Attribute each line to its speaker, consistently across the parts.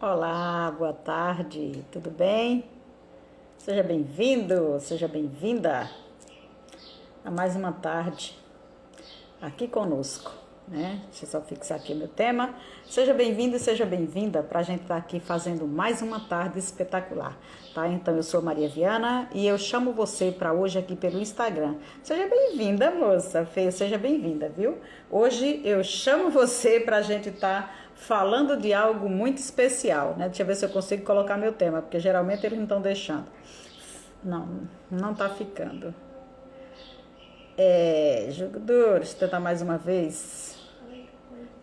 Speaker 1: Olá, boa tarde, tudo bem? Seja bem-vindo, seja bem-vinda a mais uma tarde aqui conosco, né? Deixa eu só fixar aqui meu tema. Seja bem-vindo e seja bem-vinda para a gente estar aqui fazendo mais uma tarde espetacular, tá? Então eu sou Maria Viana e eu chamo você para hoje aqui pelo Instagram. Seja bem-vinda, moça, Fê, seja bem-vinda, viu? Hoje eu chamo você para a gente estar falando de algo muito especial, né? Deixa eu ver se eu consigo colocar meu tema, porque geralmente eles não estão deixando. Não tá ficando. Jogo duro, deixa eu tentar mais uma vez.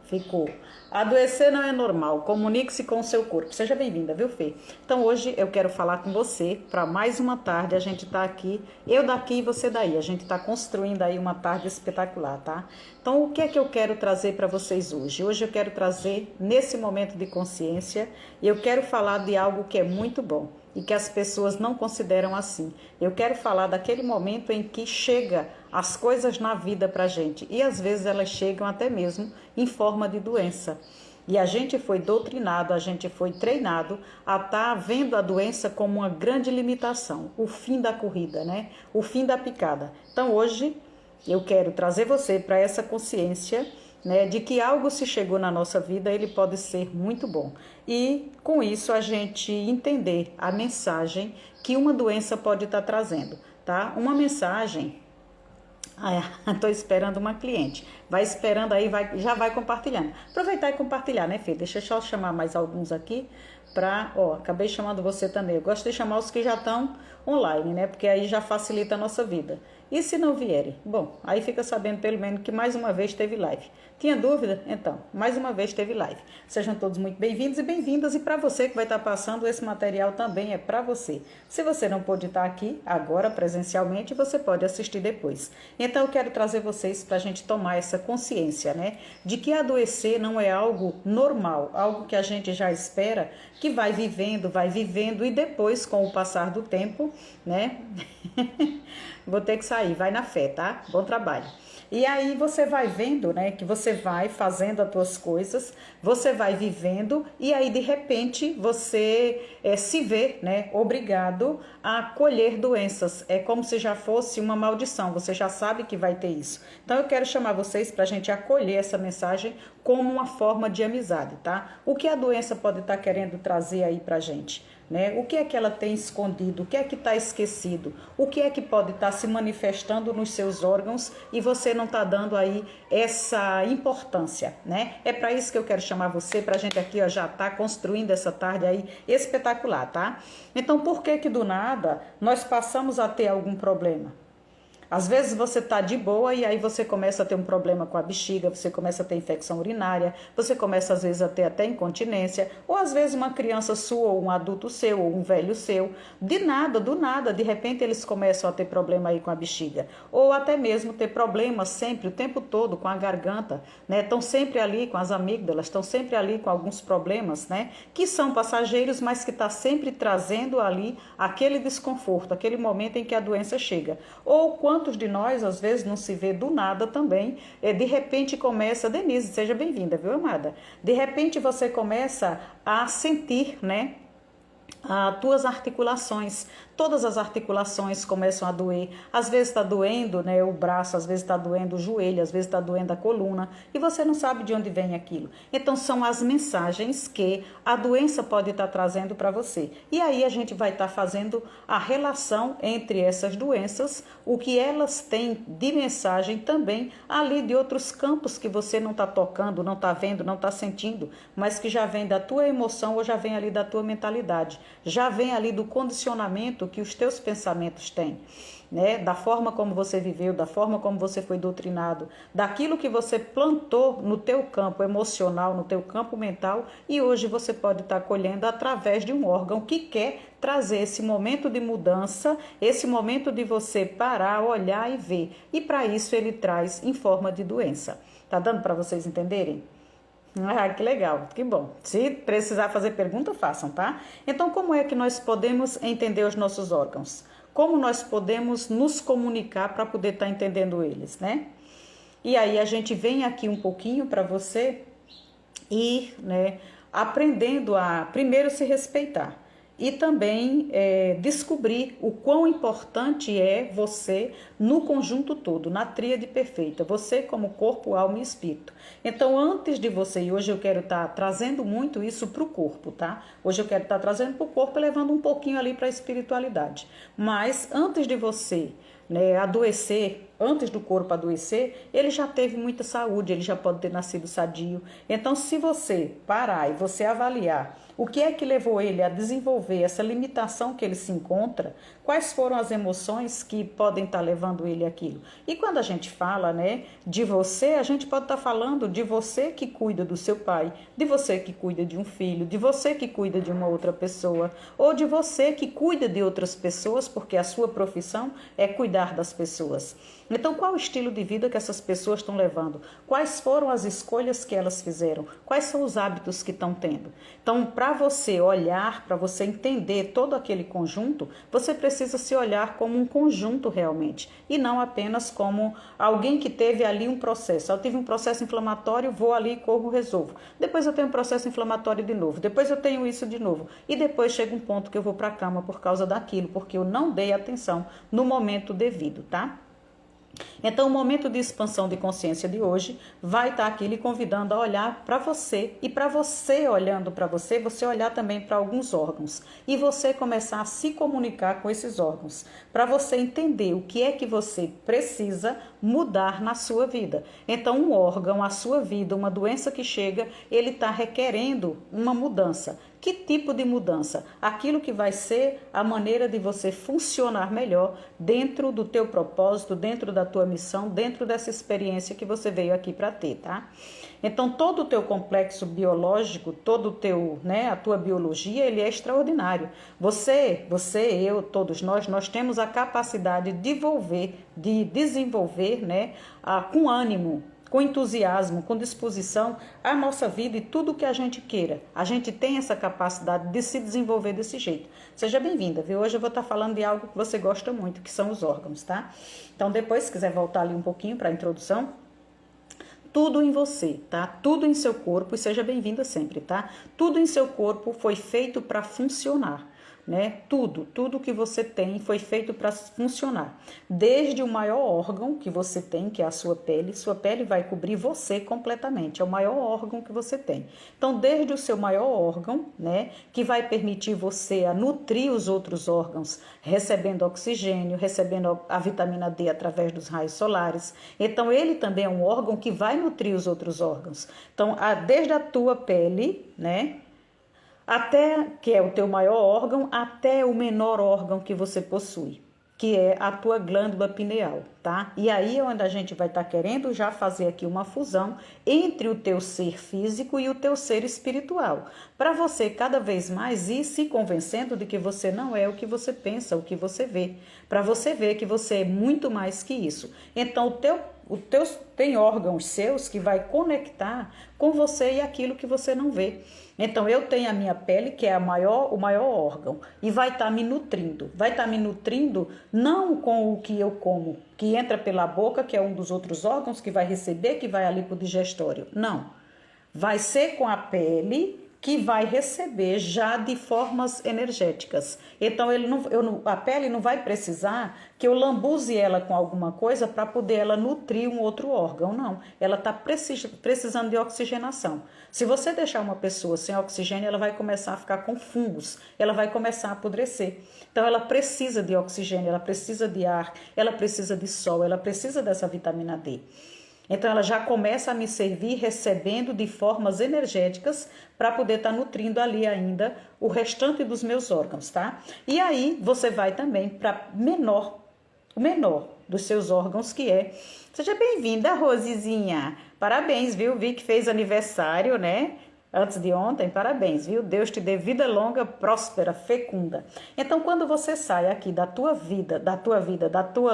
Speaker 1: Ficou. Adoecer não é normal. Comunique-se com o seu corpo. Seja bem-vinda, viu, Fê? Então, hoje eu quero falar com você para mais uma tarde. A gente tá aqui, eu daqui e você daí. A gente tá construindo aí uma tarde espetacular, tá? Então, o que é que eu quero trazer para vocês hoje? Hoje eu quero trazer, nesse momento de consciência, eu quero falar de algo que é muito bom e que as pessoas não consideram assim. Eu quero falar daquele momento em que chega as coisas na vida pra gente e às vezes elas chegam até mesmo em forma de doença. E a gente foi doutrinado, a gente foi treinado a estar vendo a doença como uma grande limitação, o fim da corrida, né? O fim da picada. Então hoje eu quero trazer você para essa consciência, né, de que algo se chegou na nossa vida, ele pode ser muito bom. E com isso a gente entender a mensagem que uma doença pode estar trazendo, tá? Uma mensagem. Estou esperando uma cliente. Vai esperando aí, já vai compartilhando. Aproveitar e compartilhar, né, Fê? Deixa eu só chamar mais alguns aqui acabei chamando você também. Eu gosto de chamar os que já estão online, né? Porque aí já facilita a nossa vida. E se não vierem? Bom, aí fica sabendo pelo menos que mais uma vez teve live. Tinha dúvida? Então, mais uma vez teve live. Sejam todos muito bem-vindos e bem-vindas. E para você que vai estar passando, esse material também é para você. Se você não pôde estar aqui agora presencialmente, você pode assistir depois. Então, eu quero trazer vocês para a gente tomar essa consciência, né? De que adoecer não é algo normal, algo que a gente já espera, que vai vivendo e depois, com o passar do tempo, né? Vou ter que sair, vai na fé, tá? Bom trabalho. E aí você vai vendo, né, que você vai fazendo as tuas coisas, você vai vivendo e aí de repente você se vê, né, obrigado a colher doenças. É como se já fosse uma maldição, você já sabe que vai ter isso. Então eu quero chamar vocês para a gente acolher essa mensagem como uma forma de amizade, tá? O que a doença pode estar querendo trazer aí pra gente? Né? O que é que ela tem escondido? O que é que está esquecido? O que é que pode estar se manifestando nos seus órgãos e você não está dando aí essa importância, né? É para isso que eu quero chamar você, para a gente aqui já tá construindo essa tarde aí espetacular, tá? Então, por que que do nada nós passamos a ter algum problema? Às vezes você está de boa e aí você começa a ter um problema com a bexiga, você começa a ter infecção urinária, você começa às vezes a ter até incontinência, ou às vezes uma criança sua, ou um adulto seu, ou um velho seu, do nada, de repente eles começam a ter problema aí com a bexiga, ou até mesmo ter problemas sempre, o tempo todo com a garganta, né? Estão sempre ali com as amígdalas, estão sempre ali com alguns problemas, né? Que são passageiros, mas que está sempre trazendo ali aquele desconforto, aquele momento em que a doença chega. Ou quantos de nós, às vezes, não se vê do nada também, de repente começa, Denise, seja bem-vinda, viu, amada? De repente você começa a sentir, né, as tuas articulações, todas as articulações começam a doer, às vezes está doendo, né, o braço, às vezes está doendo o joelho, às vezes está doendo a coluna e você não sabe de onde vem aquilo. Então são as mensagens que a doença pode estar trazendo para você. E aí a gente vai estar fazendo a relação entre essas doenças, o que elas têm de mensagem também ali de outros campos que você não está tocando, não está vendo, não está sentindo, mas que já vem da tua emoção ou já vem ali da tua mentalidade. Já vem ali do condicionamento que os teus pensamentos têm, né? Da forma como você viveu, da forma como você foi doutrinado, daquilo que você plantou no teu campo emocional, no teu campo mental, e hoje você pode estar colhendo através de um órgão que quer trazer esse momento de mudança, esse momento de você parar, olhar e ver. E para isso ele traz em forma de doença. Tá dando para vocês entenderem? Ah, que legal, que bom. Se precisar fazer pergunta, façam, tá? Então, como é que nós podemos entender os nossos órgãos? Como nós podemos nos comunicar para poder estar entendendo eles, né? E aí a gente vem aqui um pouquinho para você ir, né, aprendendo a primeiro se respeitar e também descobrir o quão importante é você no conjunto todo, na tríade perfeita, você como corpo, alma e espírito. Então, antes de você, e hoje eu quero estar trazendo muito isso para o corpo, tá? Hoje eu quero estar trazendo para o corpo e levando um pouquinho ali para a espiritualidade. Mas antes de você adoecer, antes do corpo adoecer, ele já teve muita saúde, ele já pode ter nascido sadio. Então, se você parar e você avaliar o que é que levou ele a desenvolver essa limitação que ele se encontra, quais foram as emoções que podem estar levando ele àquilo. E quando a gente fala, de você, a gente pode estar falando de você que cuida do seu pai, de você que cuida de um filho, de você que cuida de uma outra pessoa, ou de você que cuida de outras pessoas, porque a sua profissão é cuidar das pessoas. Então, qual o estilo de vida que essas pessoas estão levando? Quais foram as escolhas que elas fizeram? Quais são os hábitos que estão tendo? Então, para você olhar, para você entender todo aquele conjunto, você precisa se olhar como um conjunto realmente, e não apenas como alguém que teve ali um processo. Eu tive um processo inflamatório, vou ali, corro, resolvo. Depois eu tenho um processo inflamatório de novo, depois eu tenho isso de novo, e depois chega um ponto que eu vou para a cama por causa daquilo, porque eu não dei atenção no momento devido, tá? Então, o momento de expansão de consciência de hoje vai estar aqui lhe convidando a olhar para você, e para você olhando para você, você olhar também para alguns órgãos e você começar a se comunicar com esses órgãos, para você entender o que é que você precisa mudar na sua vida. Então, um órgão, a sua vida, uma doença que chega, ele está requerendo uma mudança. Que tipo de mudança? Aquilo que vai ser a maneira de você funcionar melhor dentro do teu propósito, dentro da tua missão, dentro dessa experiência que você veio aqui para ter, tá? Então, todo o teu complexo biológico, todo o teu, a tua biologia, ele é extraordinário. Você, eu, todos nós temos a capacidade de desenvolver, com ânimo, com entusiasmo, com disposição, a nossa vida e tudo o que a gente queira. A gente tem essa capacidade de se desenvolver desse jeito. Seja bem-vinda, viu? Hoje eu vou estar falando de algo que você gosta muito, que são os órgãos, tá? Então, depois, se quiser voltar ali um pouquinho para a introdução, tudo em você, tá? Tudo em seu corpo, e seja bem-vinda sempre, tá? Tudo em seu corpo foi feito para funcionar. Tudo que você tem foi feito para funcionar. Desde o maior órgão que você tem, que é a sua pele vai cobrir você completamente, é o maior órgão que você tem. Então, desde o seu maior órgão, que vai permitir você a nutrir os outros órgãos, recebendo oxigênio, recebendo a vitamina D através dos raios solares. Então, ele também é um órgão que vai nutrir os outros órgãos. Então, desde a tua pele, até, que é o teu maior órgão, até o menor órgão que você possui, que é a tua glândula pineal, tá? E aí é onde a gente vai estar querendo já fazer aqui uma fusão entre o teu ser físico e o teu ser espiritual, para você cada vez mais ir se convencendo de que você não é o que você pensa, o que você vê, para você ver que você é muito mais que isso. Então, tem órgãos seus que vai conectar com você e aquilo que você não vê. Então, eu tenho a minha pele, que é o maior órgão, e vai estar me nutrindo. Vai estar me nutrindo não com o que eu como, que entra pela boca, que é um dos outros órgãos que vai receber, que vai ali para o digestório. Não. Vai ser com a pele que vai receber já de formas energéticas. Então, a pele não vai precisar que eu lambuze ela com alguma coisa para poder ela nutrir um outro órgão, não. Ela está precisando de oxigenação. Se você deixar uma pessoa sem oxigênio, ela vai começar a ficar com fungos, ela vai começar a apodrecer. Então, ela precisa de oxigênio, ela precisa de ar, ela precisa de sol, ela precisa dessa vitamina D. Então, ela já começa a me servir recebendo de formas energéticas para poder estar nutrindo ali ainda o restante dos meus órgãos, tá? E aí, você vai também para o menor dos seus órgãos, que é... Seja bem-vinda, Rosizinha. Parabéns, viu? Vi que fez aniversário, antes de ontem, parabéns, viu? Deus te dê vida longa, próspera, fecunda. Então, quando você sai aqui da tua vida,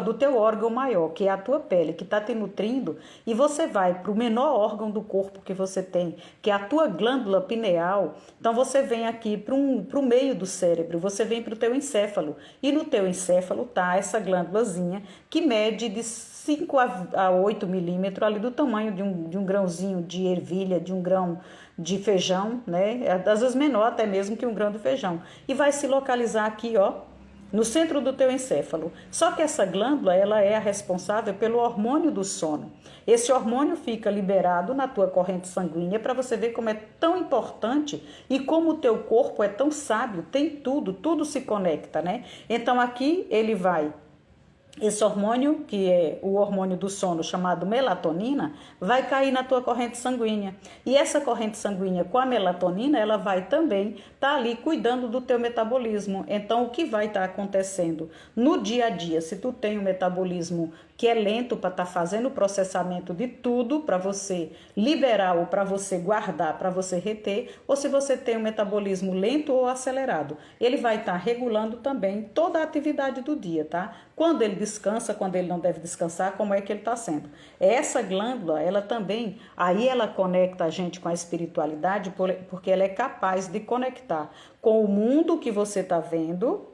Speaker 1: do teu órgão maior, que é a tua pele, que está te nutrindo, e você vai para o menor órgão do corpo que você tem, que é a tua glândula pineal, então você vem aqui para o meio do cérebro, você vem para o teu encéfalo, e no teu encéfalo tá essa glândulazinha que mede de 5 a 8 milímetros ali do tamanho de um grãozinho de ervilha, de um grão de feijão, né? Às vezes menor até mesmo que um grão de feijão. E vai se localizar aqui, ó, no centro do teu encéfalo. Só que essa glândula, ela é a responsável pelo hormônio do sono. Esse hormônio fica liberado na tua corrente sanguínea para você ver como é tão importante e como o teu corpo é tão sábio, tem tudo, tudo se conecta, né? Então aqui ele vai. Esse hormônio, que é o hormônio do sono chamado melatonina, vai cair na tua corrente sanguínea. E essa corrente sanguínea com a melatonina, ela vai também estar ali cuidando do teu metabolismo. Então, o que vai estar acontecendo no dia a dia, se tu tem um metabolismo que é lento para estar fazendo o processamento de tudo para você liberar ou para você guardar, para você reter, ou se você tem um metabolismo lento ou acelerado, ele vai estar regulando também toda a atividade do dia, tá? Quando ele descansa, quando ele não deve descansar, como é que ele está sendo. Essa glândula, ela também, aí ela conecta a gente com a espiritualidade, porque ela é capaz de conectar com o mundo que você está vendo,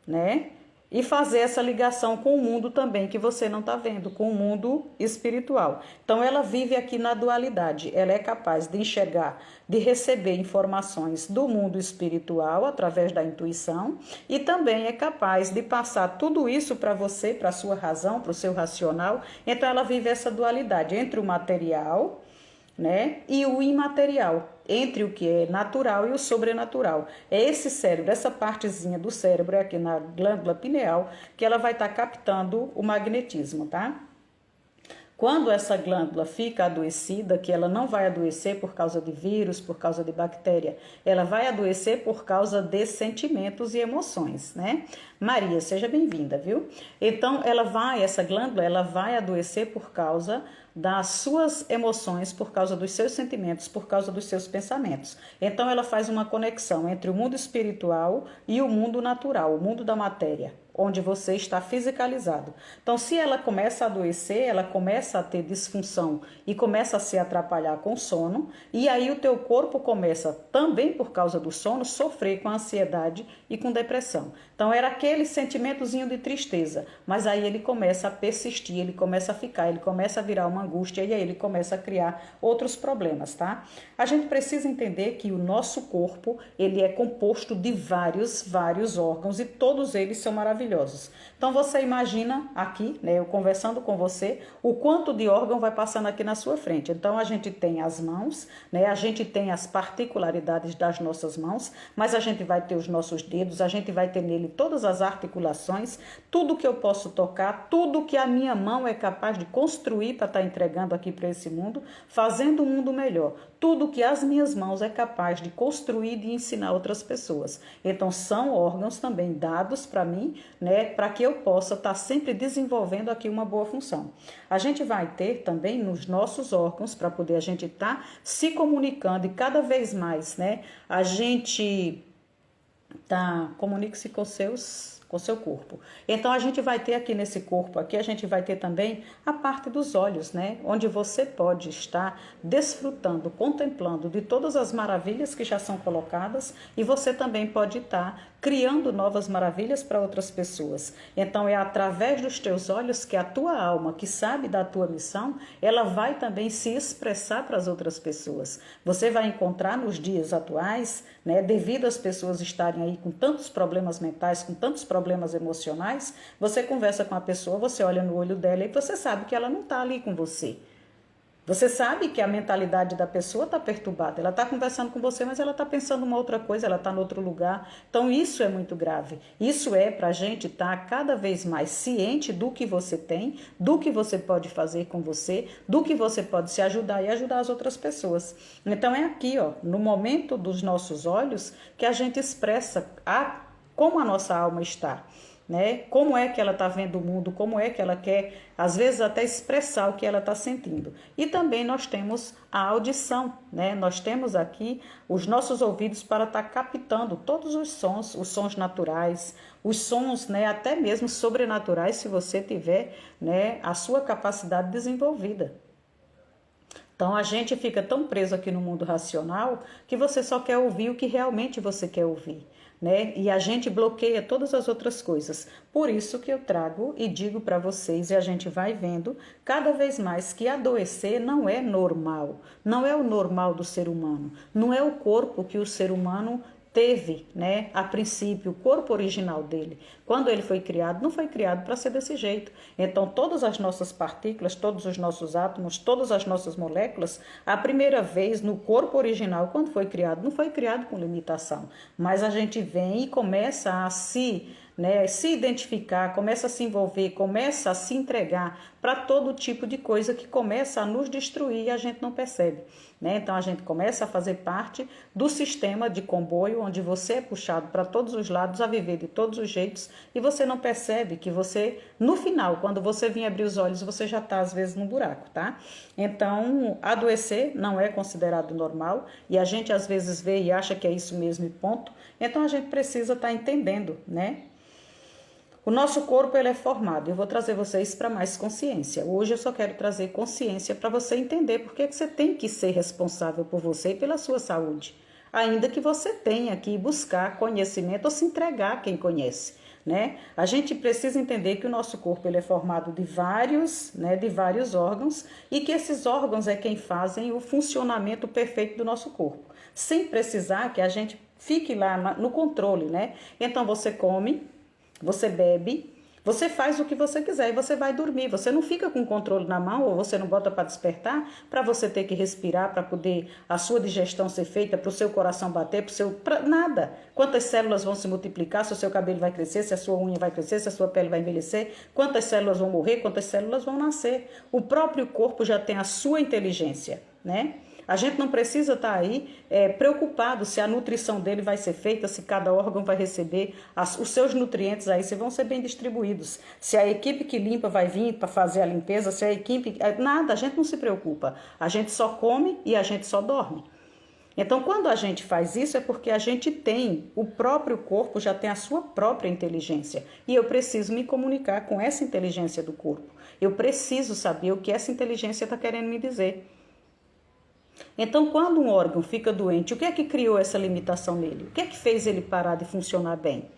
Speaker 1: né? E fazer essa ligação com o mundo também que você não está vendo, com o mundo espiritual. Então ela vive aqui na dualidade, ela é capaz de enxergar, de receber informações do mundo espiritual através da intuição e também é capaz de passar tudo isso para você, para a sua razão, para o seu racional. Então ela vive essa dualidade entre o material, né, e o imaterial, entre o que é natural e o sobrenatural. É esse cérebro, essa partezinha do cérebro aqui na glândula pineal, que ela vai estar captando o magnetismo, tá? Quando essa glândula fica adoecida, que ela não vai adoecer por causa de vírus, por causa de bactéria, ela vai adoecer por causa de sentimentos e emoções, né? Maria, seja bem-vinda, viu? Então, essa glândula, ela vai adoecer por causa das suas emoções, por causa dos seus sentimentos, por causa dos seus pensamentos. Então, ela faz uma conexão entre o mundo espiritual e o mundo natural, o mundo da matéria, onde você está fisicalizado. Então, se ela começa a adoecer, ela começa a ter disfunção e começa a se atrapalhar com o sono, e aí o teu corpo começa, também por causa do sono, sofrer com ansiedade e com depressão. Então, era aquele sentimentozinho de tristeza, mas aí ele começa a persistir, ele começa a ficar, ele começa a virar uma angústia e aí ele começa a criar outros problemas, tá? A gente precisa entender que o nosso corpo, ele é composto de vários órgãos e todos eles são maravilhosos. Então você imagina aqui, né, eu conversando com você, o quanto de órgão vai passando aqui na sua frente. Então a gente tem as mãos, né, a gente tem as particularidades das nossas mãos, mas a gente vai ter os nossos dedos, a gente vai ter nele todas as articulações, tudo que eu posso tocar, tudo que a minha mão é capaz de construir para estar entregando aqui para esse mundo, fazendo o mundo melhor. Tudo que as minhas mãos é capaz de construir e de ensinar outras pessoas. Então são órgãos também dados para mim, né, para que eu possa estar sempre desenvolvendo aqui uma boa função. A gente vai ter também nos nossos órgãos, para poder a gente estar se comunicando e cada vez mais, né, a gente comunique-se com seu corpo. Então a gente vai ter aqui nesse corpo aqui, a gente vai ter também a parte dos olhos, né? Onde você pode estar desfrutando, contemplando de todas as maravilhas que já são colocadas e você também pode estar criando novas maravilhas para outras pessoas. Então é através dos teus olhos que a tua alma, que sabe da tua missão, ela vai também se expressar para as outras pessoas. Você vai encontrar nos dias atuais, né, devido às pessoas estarem aí com tantos problemas mentais, com tantos problemas emocionais, você conversa com a pessoa, você olha no olho dela e você sabe que ela não está ali com você. Você sabe que a mentalidade da pessoa está perturbada, ela está conversando com você, mas ela está pensando uma outra coisa, ela está em outro lugar. Então isso é muito grave. Isso é para a gente estar cada vez mais ciente do que você tem, do que você pode fazer com você, do que você pode se ajudar e ajudar as outras pessoas. Então é aqui, ó, no momento dos nossos olhos, que a gente expressa como a nossa alma está. Né? Como é que ela está vendo o mundo, como é que ela quer, às vezes até expressar o que ela está sentindo. E também nós temos a audição, né? Nós temos aqui os nossos ouvidos para estar captando todos os sons naturais, os sons, né, até mesmo sobrenaturais, se você tiver, né, a sua capacidade desenvolvida. Então a gente fica tão preso aqui no mundo racional que você só quer ouvir o que realmente você quer ouvir, né? E a gente bloqueia todas as outras coisas. Por isso que eu trago e digo para vocês, e a gente vai vendo cada vez mais que adoecer não é normal, não é o normal do ser humano, não é o corpo que o ser humano teve, né, a princípio, o corpo original dele. Quando ele foi criado, não foi criado para ser desse jeito. Então, todas as nossas partículas, todos os nossos átomos, todas as nossas moléculas, a primeira vez no corpo original, quando foi criado, não foi criado com limitação. Mas a gente vem e começa a se identificar, começa a se envolver, começa a se entregar para todo tipo de coisa que começa a nos destruir e a gente não percebe, né? Então a gente começa a fazer parte do sistema de comboio onde você é puxado para todos os lados a viver de todos os jeitos e você não percebe que você, no final, quando você vir abrir os olhos, você já está às vezes no buraco, tá? Então, adoecer não é considerado normal e a gente às vezes vê e acha que é isso mesmo e ponto. Então a gente precisa estar entendendo, né? O nosso corpo ele é formado. Eu vou trazer vocês para mais consciência. Hoje eu só quero trazer consciência para você entender por que você tem que ser responsável por você e pela sua saúde. Ainda que você tenha que buscar conhecimento ou se entregar a quem conhece, né? A gente precisa entender que o nosso corpo ele é formado de vários órgãos e que esses órgãos é quem fazem o funcionamento perfeito do nosso corpo, sem precisar que a gente fique lá no controle, né? Então você come, você bebe, você faz o que você quiser e você vai dormir. Você não fica com o controle na mão ou você não bota para despertar para você ter que respirar, para poder a sua digestão ser feita, para o seu coração bater, para nada. Quantas células vão se multiplicar, se o seu cabelo vai crescer, se a sua unha vai crescer, se a sua pele vai envelhecer, quantas células vão morrer, quantas células vão nascer. O próprio corpo já tem a sua inteligência, né? A gente não precisa estar aí preocupado se a nutrição dele vai ser feita, se cada órgão vai receber os seus nutrientes aí, se vão ser bem distribuídos. Se a equipe que limpa vai vir para fazer a limpeza, se a equipe... Nada, a gente não se preocupa. A gente só come e a gente só dorme. Então, quando a gente faz isso, é porque a gente tem, o próprio corpo já tem a sua própria inteligência. E eu preciso me comunicar com essa inteligência do corpo. Eu preciso saber o que essa inteligência está querendo me dizer. Então, quando um órgão fica doente, o que é que criou essa limitação nele? O que é que fez ele parar de funcionar bem?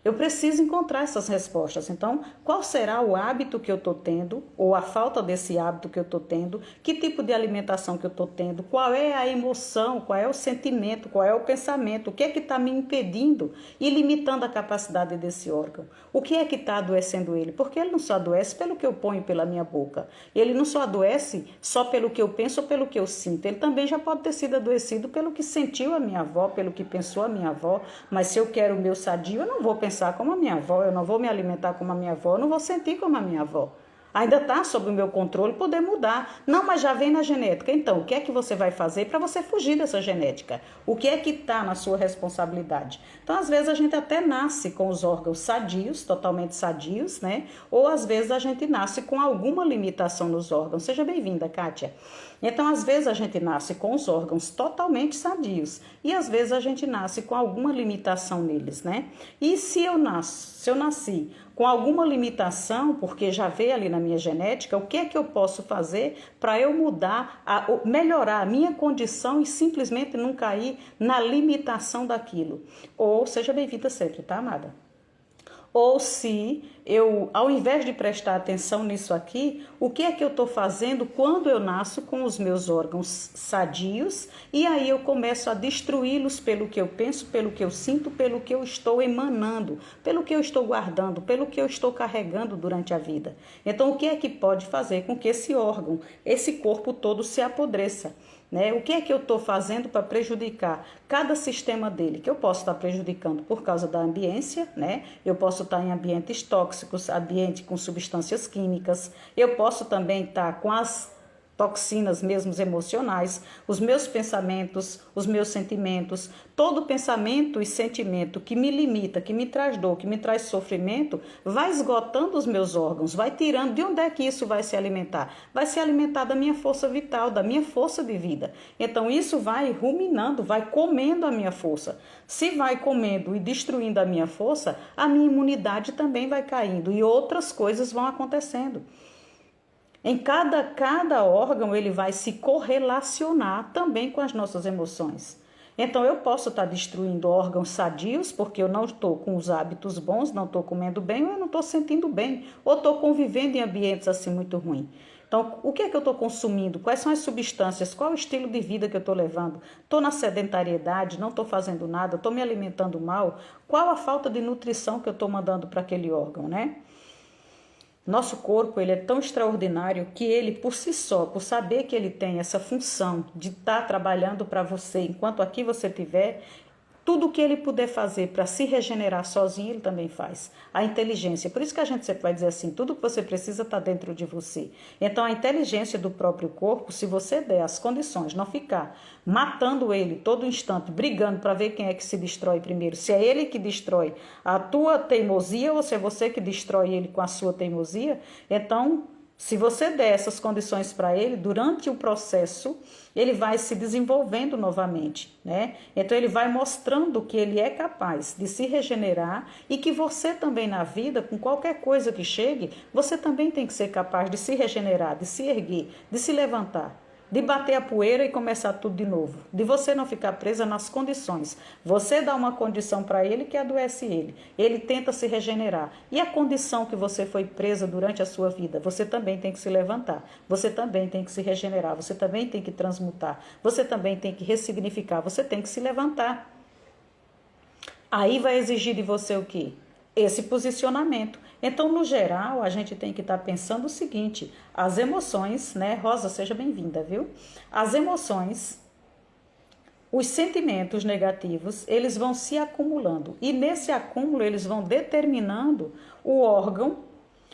Speaker 1: Eu preciso encontrar essas respostas. Então, qual será o hábito que eu estou tendo, ou a falta desse hábito que eu estou tendo? Que tipo de alimentação que eu estou tendo? Qual é a emoção? Qual é o sentimento? Qual é o pensamento? O que é que está me impedindo e limitando a capacidade desse órgão? O que é que está adoecendo ele? Porque ele não só adoece pelo que eu ponho pela minha boca. Ele não só adoece só pelo que eu penso ou pelo que eu sinto. Ele também já pode ter sido adoecido pelo que sentiu a minha avó, pelo que pensou a minha avó. Mas se eu quero o meu sadio, eu não vou pensar como a minha avó, eu não vou me alimentar como a minha avó, eu não vou sentir como a minha avó. Ainda está sob o meu controle poder mudar. Não, mas já vem na genética. Então, o que é que você vai fazer para você fugir dessa genética? O que é que está na sua responsabilidade? Então, às vezes a gente até nasce com os órgãos sadios, totalmente sadios, né? Ou às vezes a gente nasce com alguma limitação nos órgãos. Seja bem-vinda, Kátia. Então, às vezes a gente nasce com os órgãos totalmente sadios e às vezes a gente nasce com alguma limitação neles, né? E se eu nasci com alguma limitação, porque já veio ali na minha genética, o que é que eu posso fazer para eu melhorar a minha condição e simplesmente não cair na limitação daquilo? Ou seja bem-vinda sempre, tá, amada? Ou se eu, ao invés de prestar atenção nisso aqui, o que é que eu estou fazendo quando eu nasço com os meus órgãos sadios e aí eu começo a destruí-los pelo que eu penso, pelo que eu sinto, pelo que eu estou emanando, pelo que eu estou guardando, pelo que eu estou carregando durante a vida. Então, o que é que pode fazer com que esse órgão, esse corpo todo se apodreça? Né? O que é que eu estou fazendo para prejudicar cada sistema dele? Que eu posso estar prejudicando por causa da ambiência, né? Eu posso estar em ambientes tóxicos, ambiente com substâncias químicas. Eu posso também estar com as toxinas mesmo emocionais, os meus pensamentos, os meus sentimentos, todo pensamento e sentimento que me limita, que me traz dor, que me traz sofrimento, vai esgotando os meus órgãos, vai tirando. De onde é que isso vai se alimentar? Vai se alimentar da minha força vital, da minha força de vida. Então isso vai ruminando, vai comendo a minha força. Se vai comendo e destruindo a minha força, a minha imunidade também vai caindo e outras coisas vão acontecendo. Em cada órgão ele vai se correlacionar também com as nossas emoções. Então eu posso estar destruindo órgãos sadios porque eu não estou com os hábitos bons, não estou comendo bem ou eu não estou sentindo bem, ou estou convivendo em ambientes assim muito ruins. Então, o que é que eu estou consumindo? Quais são as substâncias? Qual é o estilo de vida que eu estou levando? Estou na sedentariedade, não estou fazendo nada, estou me alimentando mal? Qual a falta de nutrição que eu estou mandando para aquele órgão, né? Nosso corpo ele é tão extraordinário que ele, por si só, por saber que ele tem essa função de estar trabalhando para você, enquanto aqui você estiver, tudo o que ele puder fazer para se regenerar sozinho, ele também faz. A inteligência, por isso que a gente sempre vai dizer assim, tudo que você precisa está dentro de você. Então, a inteligência do próprio corpo, se você der as condições, não ficar matando ele todo instante, brigando para ver quem é que se destrói primeiro, se é ele que destrói a tua teimosia ou se é você que destrói ele com a sua teimosia, então, se você der essas condições para ele, durante o processo, ele vai se desenvolvendo novamente, né? Então ele vai mostrando que ele é capaz de se regenerar e que você também na vida, com qualquer coisa que chegue, você também tem que ser capaz de se regenerar, de se erguer, de se levantar, de bater a poeira e começar tudo de novo, de você não ficar presa nas condições. Você dá uma condição para ele que adoece ele tenta se regenerar. E a condição que você foi presa durante a sua vida, você também tem que se levantar, você também tem que se regenerar, você também tem que transmutar, você também tem que ressignificar, você tem que se levantar. Aí vai exigir de você o quê? Esse posicionamento. Então, no geral, a gente tem que estar pensando o seguinte, as emoções, né? Rosa, seja bem-vinda, viu? As emoções, os sentimentos negativos, eles vão se acumulando. E nesse acúmulo, eles vão determinando o órgão,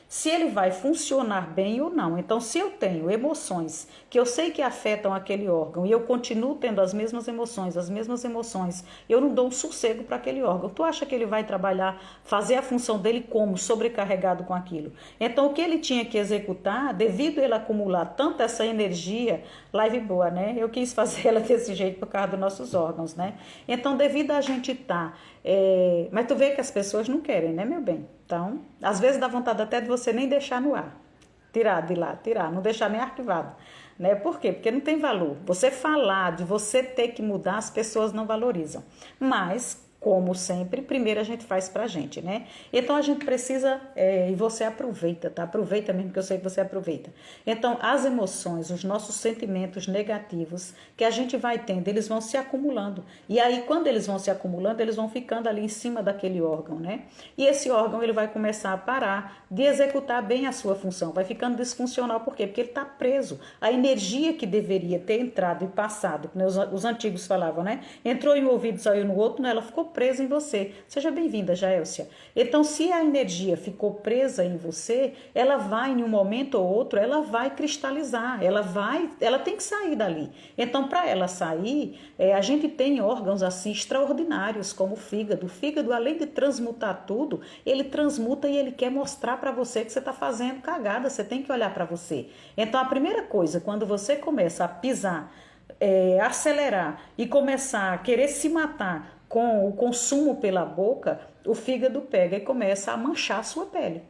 Speaker 1: se ele vai funcionar bem ou não. Então, se eu tenho emoções que eu sei que afetam aquele órgão e eu continuo tendo as mesmas emoções, eu não dou um sossego para aquele órgão. Tu acha que ele vai trabalhar, fazer a função dele como? Sobrecarregado com aquilo. Então, o que ele tinha que executar, devido a ele acumular tanto essa energia, live boa, né? Eu quis fazer ela desse jeito por causa dos nossos órgãos, né? Então, devido a gente estar... Mas tu vê que as pessoas não querem, né, meu bem? Então, às vezes dá vontade até de você nem deixar no ar. Tirar de lá, não deixar nem arquivado. Né? Por quê? Porque não tem valor. Você falar de você ter que mudar, as pessoas não valorizam. Mas, como sempre, primeiro a gente faz pra gente, né? Então a gente precisa, e você aproveita, tá? Aproveita mesmo, que eu sei que você aproveita. Então, as emoções, os nossos sentimentos negativos que a gente vai tendo, eles vão se acumulando. E aí, quando eles vão se acumulando, eles vão ficando ali em cima daquele órgão, né? E esse órgão, ele vai começar a parar de executar bem a sua função. Vai ficando disfuncional, por quê? Porque ele está preso. A energia que deveria ter entrado e passado, como os antigos falavam, né? Entrou em um ouvido, saiu no outro, né? Ela ficou presa em você. Seja bem-vinda, Jaelcia. Então, se a energia ficou presa em você, ela vai, em um momento ou outro, ela vai cristalizar, ela tem que sair dali. Então, para ela sair, a gente tem órgãos assim extraordinários, como o fígado. O fígado, além de transmutar tudo, ele transmuta e ele quer mostrar para você que você está fazendo cagada, você tem que olhar para você. Então, a primeira coisa, quando você começa a pisar, acelerar e começar a querer se matar com o consumo pela boca, o fígado pega e começa a manchar a sua pele.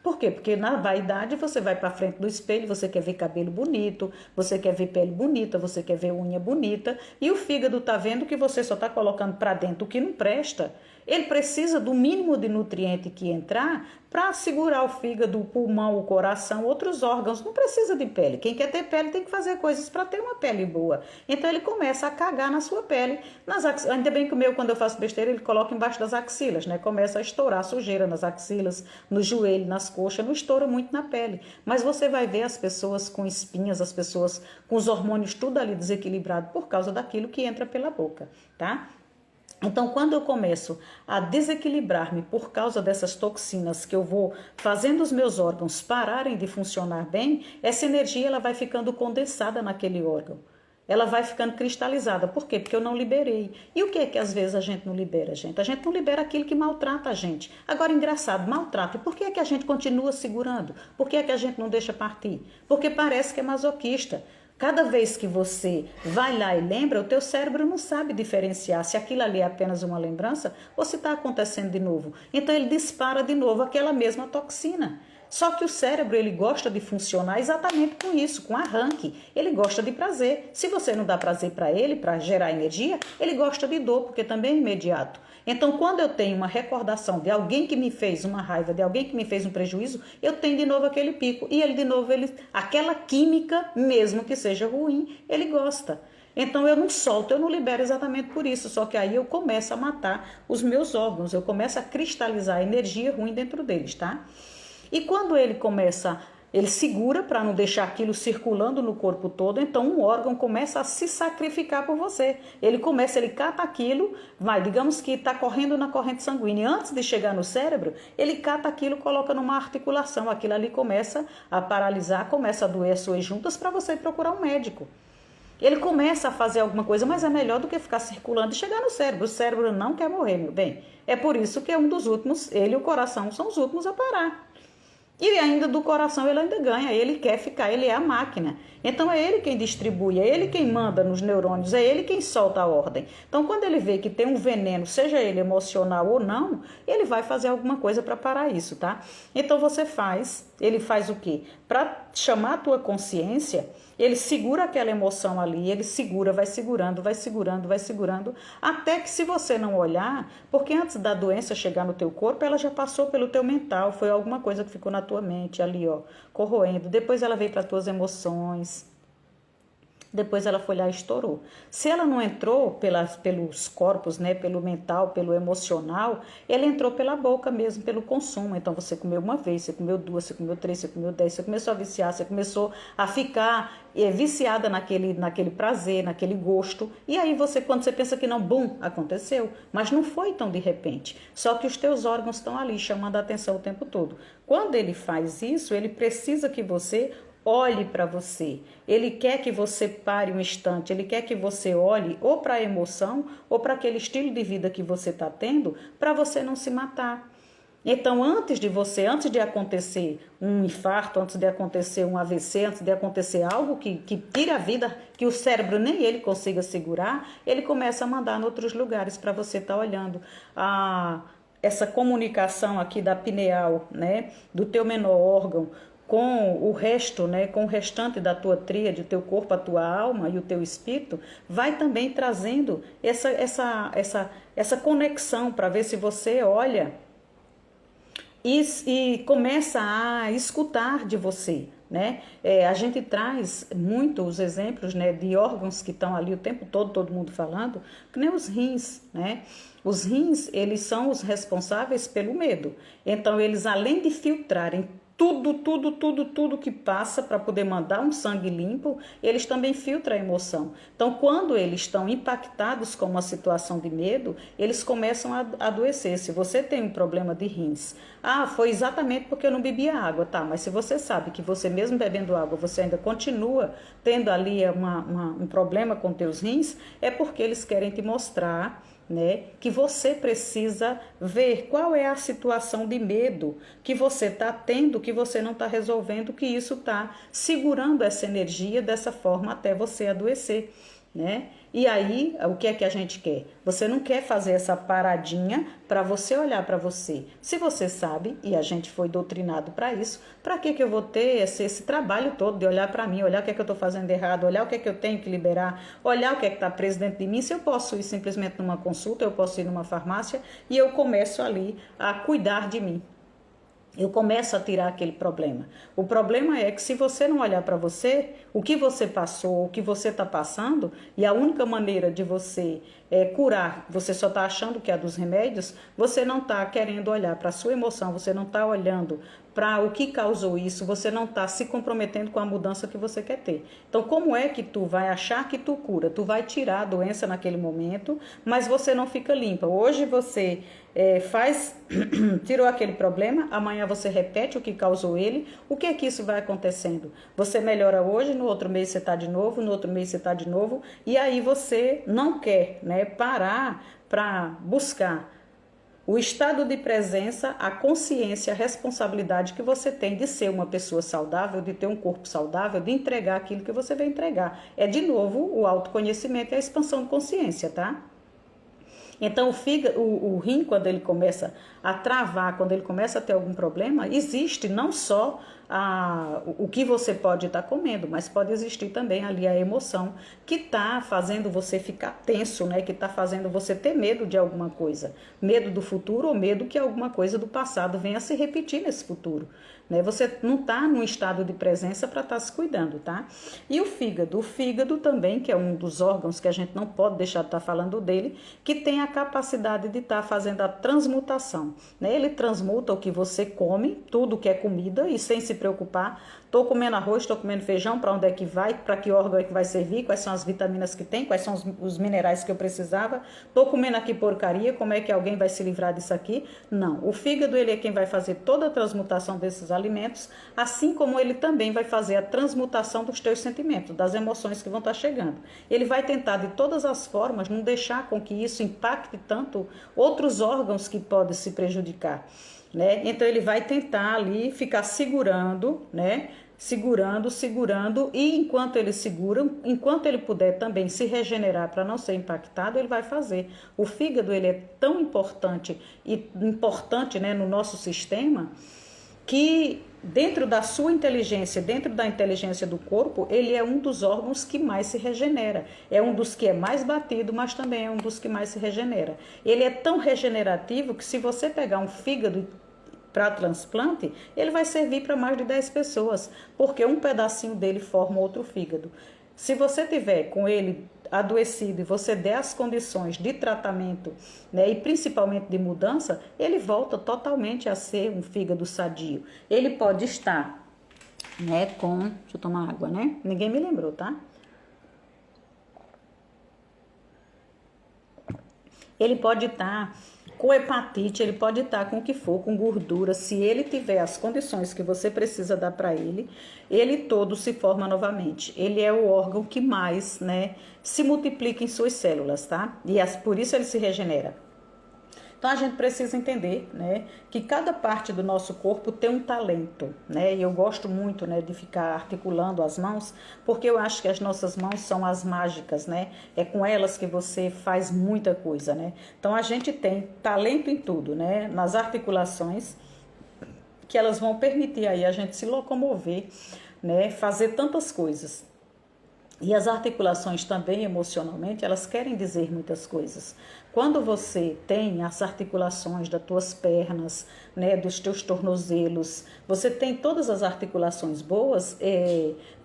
Speaker 1: Por quê? Porque na vaidade você vai para frente do espelho, você quer ver cabelo bonito, você quer ver pele bonita, você quer ver unha bonita, e o fígado está vendo que você só está colocando para dentro o que não presta. Ele precisa do mínimo de nutriente que entrar para segurar o fígado, o pulmão, o coração, outros órgãos. Não precisa de pele. Quem quer ter pele tem que fazer coisas para ter uma pele boa. Então ele começa a cagar na sua pele. Ainda bem que o meu, quando eu faço besteira, ele coloca embaixo das axilas, né? Começa a estourar sujeira nas axilas, no joelho, nas coxas. Não estoura muito na pele. Mas você vai ver as pessoas com espinhas, as pessoas com os hormônios tudo ali desequilibrado por causa daquilo que entra pela boca, tá? Então, quando eu começo a desequilibrar-me por causa dessas toxinas que eu vou fazendo os meus órgãos pararem de funcionar bem, essa energia ela vai ficando condensada naquele órgão. Ela vai ficando cristalizada. Por quê? Porque eu não liberei. E o que é que às vezes a gente não libera, gente? A gente não libera aquilo que maltrata a gente. Agora, engraçado, maltrata. E por que é que a gente continua segurando? Por que é que a gente não deixa partir? Porque parece que é masoquista. Cada vez que você vai lá e lembra, o teu cérebro não sabe diferenciar se aquilo ali é apenas uma lembrança ou se está acontecendo de novo. Então ele dispara de novo aquela mesma toxina. Só que o cérebro, ele gosta de funcionar exatamente com isso, com arranque. Ele gosta de prazer. Se você não dá prazer para ele, para gerar energia, ele gosta de dor, porque também é imediato. Então, quando eu tenho uma recordação de alguém que me fez uma raiva, de alguém que me fez um prejuízo, eu tenho de novo aquele pico. E ele, de novo, aquela química, mesmo que seja ruim, ele gosta. Então eu não solto, eu não libero exatamente por isso, só que aí eu começo a matar os meus órgãos, eu começo a cristalizar a energia ruim dentro deles, tá? E quando ele segura para não deixar aquilo circulando no corpo todo, então um órgão começa a se sacrificar por você. Ele cata aquilo, digamos que está correndo na corrente sanguínea. Antes de chegar no cérebro, ele cata aquilo, coloca numa articulação. Aquilo ali começa a paralisar, começa a doer as suas juntas para você procurar um médico. Ele começa a fazer alguma coisa, mas é melhor do que ficar circulando e chegar no cérebro. O cérebro não quer morrer, meu bem. É por isso que é um dos últimos, ele e o coração são os últimos a parar. E ainda do coração ele ainda ganha, ele quer ficar, ele é a máquina. Então é ele quem distribui, é ele quem manda nos neurônios, é ele quem solta a ordem. Então quando ele vê que tem um veneno, seja ele emocional ou não, ele vai fazer alguma coisa para parar isso, tá? Então ele faz o quê? Para chamar a tua consciência, ele segura aquela emoção ali, ele segura, vai segurando, vai segurando, vai segurando, até que se você não olhar, porque antes da doença chegar no teu corpo, ela já passou pelo teu mental, foi alguma coisa que ficou na tua mente ali, ó, corroendo. Depois ela veio para tuas emoções. Depois ela foi lá e estourou. Se ela não entrou pelos corpos, né, pelo mental, pelo emocional, ela entrou pela boca mesmo, pelo consumo. Então você comeu uma vez, você comeu duas, você comeu três, você comeu 10, você começou a viciar, você começou a ficar viciada naquele prazer, naquele gosto. E aí quando você pensa que não, bum, aconteceu. Mas não foi tão de repente. Só que os teus órgãos estão ali chamando a atenção o tempo todo. Quando ele faz isso, ele precisa que você olhe para você. Ele quer que você pare um instante, ele quer que você olhe ou para a emoção ou para aquele estilo de vida que você está tendo, para você não se matar. Então, antes de acontecer um infarto, antes de acontecer um AVC, antes de acontecer algo que tire a vida, que o cérebro nem ele consiga segurar, ele começa a mandar em outros lugares para você estar olhando. Essa comunicação aqui da pineal, né, do teu menor órgão, com o resto, né, com o restante da tua tríade, o teu corpo, a tua alma e o teu espírito, vai também trazendo essa conexão para ver se você olha e começa a escutar de você, né? A gente traz muito os exemplos, né, de órgãos que estão ali o tempo todo mundo falando, que nem os rins, né? Os rins, eles são os responsáveis pelo medo. Então, eles, além de filtrarem tudo que passa para poder mandar um sangue limpo, eles também filtram a emoção. Então, quando eles estão impactados com uma situação de medo, eles começam a adoecer. Se você tem um problema de rins, foi exatamente porque eu não bebia água, tá? Mas se você sabe que você mesmo bebendo água, você ainda continua tendo ali um problema com teus rins, é porque eles querem te mostrar, né, que você precisa ver qual é a situação de medo que você está tendo, que você não está resolvendo, que isso está segurando essa energia dessa forma até você adoecer, né? E aí, o que é que a gente quer? Você não quer fazer essa paradinha para você olhar para você. Se você sabe, e a gente foi doutrinado para isso, para que eu vou ter esse trabalho todo de olhar para mim, olhar o que é que eu estou fazendo errado, olhar o que é que eu tenho que liberar, olhar o que é que está preso dentro de mim? Se eu posso ir simplesmente numa consulta, eu posso ir numa farmácia e eu começo ali a cuidar de mim. Eu começo a tirar aquele problema. O problema é que se você não olhar para você, o que você passou, o que você está passando, e a única maneira de você curar, você só está achando que é dos remédios, você não está querendo olhar para a sua emoção, você não está olhando para o que causou isso, você não está se comprometendo com a mudança que você quer ter. Então, como é que tu vai achar que tu cura? Tu vai tirar a doença naquele momento, mas você não fica limpa. Hoje você tirou aquele problema, amanhã você repete o que causou ele. O que é que isso vai acontecendo? Você melhora hoje, no outro mês você está de novo, no outro mês você está de novo, e aí você não quer, né, parar para buscar o estado de presença, a consciência, a responsabilidade que você tem de ser uma pessoa saudável, de ter um corpo saudável, de entregar aquilo que você vai entregar. É, de novo, o autoconhecimento e a expansão de consciência, tá? Então, o rim, quando ele começa a travar, quando ele começa a ter algum problema, existe não só o que você pode estar comendo, mas pode existir também ali a emoção que está fazendo você ficar tenso, né? Que está fazendo você ter medo de alguma coisa, medo do futuro ou medo que alguma coisa do passado venha a se repetir nesse futuro. Né? Você não está num estado de presença para estar se cuidando, tá? E o fígado também, que é um dos órgãos que a gente não pode deixar de estar falando dele, que tem a capacidade de estar fazendo a transmutação, né? Ele transmuta o que você come, tudo que é comida, e sem se preocupar, estou comendo arroz, estou comendo feijão, para onde é que vai, para que órgão é que vai servir, quais são as vitaminas que tem, quais são os minerais que eu precisava, estou comendo aqui porcaria, como é que alguém vai se livrar disso aqui? Não, o fígado ele é quem vai fazer toda a transmutação desses alimentos, assim como ele também vai fazer a transmutação dos teus sentimentos, das emoções que vão estar chegando. Ele vai tentar de todas as formas não deixar com que isso impacte tanto outros órgãos que podem se prejudicar. Né? Então ele vai tentar ali ficar segurando, né? Segurando, e enquanto ele segura, enquanto ele puder também se regenerar para não ser impactado, ele vai fazer. O fígado ele é tão importante né, no nosso sistema, que dentro da sua inteligência, dentro da inteligência do corpo, ele é um dos órgãos que mais se regenera. É um dos que é mais batido, mas também é um dos que mais se regenera. Ele é tão regenerativo que se você pegar um fígado para transplante, ele vai servir para mais de 10 pessoas, porque um pedacinho dele forma outro fígado. Se você tiver com ele adoecido e você der as condições de tratamento, né, e principalmente de mudança, ele volta totalmente a ser um fígado sadio. Ele pode estar, né, deixa eu tomar água, né? Ninguém me lembrou, tá? Ele pode estar com hepatite, ele pode estar com o que for, com gordura. Se ele tiver as condições que você precisa dar para ele todo se forma novamente. Ele é o órgão que mais, né, se multiplica em suas células, tá? E por isso ele se regenera. Então a gente precisa entender, né, que cada parte do nosso corpo tem um talento, né? E eu gosto muito, né, de ficar articulando as mãos, porque eu acho que as nossas mãos são as mágicas, né? É com elas que você faz muita coisa, né? Então a gente tem talento em tudo, né? Nas articulações, que elas vão permitir aí a gente se locomover, né, fazer tantas coisas. E as articulações também, emocionalmente, elas querem dizer muitas coisas. Quando você tem as articulações das tuas pernas, né, dos teus tornozelos, você tem todas as articulações boas,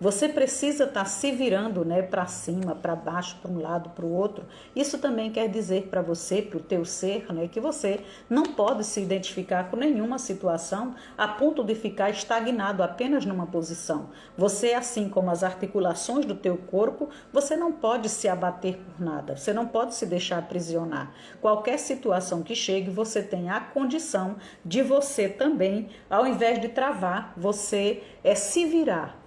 Speaker 1: você precisa estar se virando, né, para cima, para baixo, para um lado, para o outro. Isso também quer dizer para você, para o teu ser, né, que você não pode se identificar com nenhuma situação a ponto de ficar estagnado apenas numa posição. Você, assim como as articulações do teu corpo, você não pode se abater por nada, você não pode se deixar aprisionar. Qualquer situação que chegue, você tem a condição de você também, ao invés de travar, você se virar,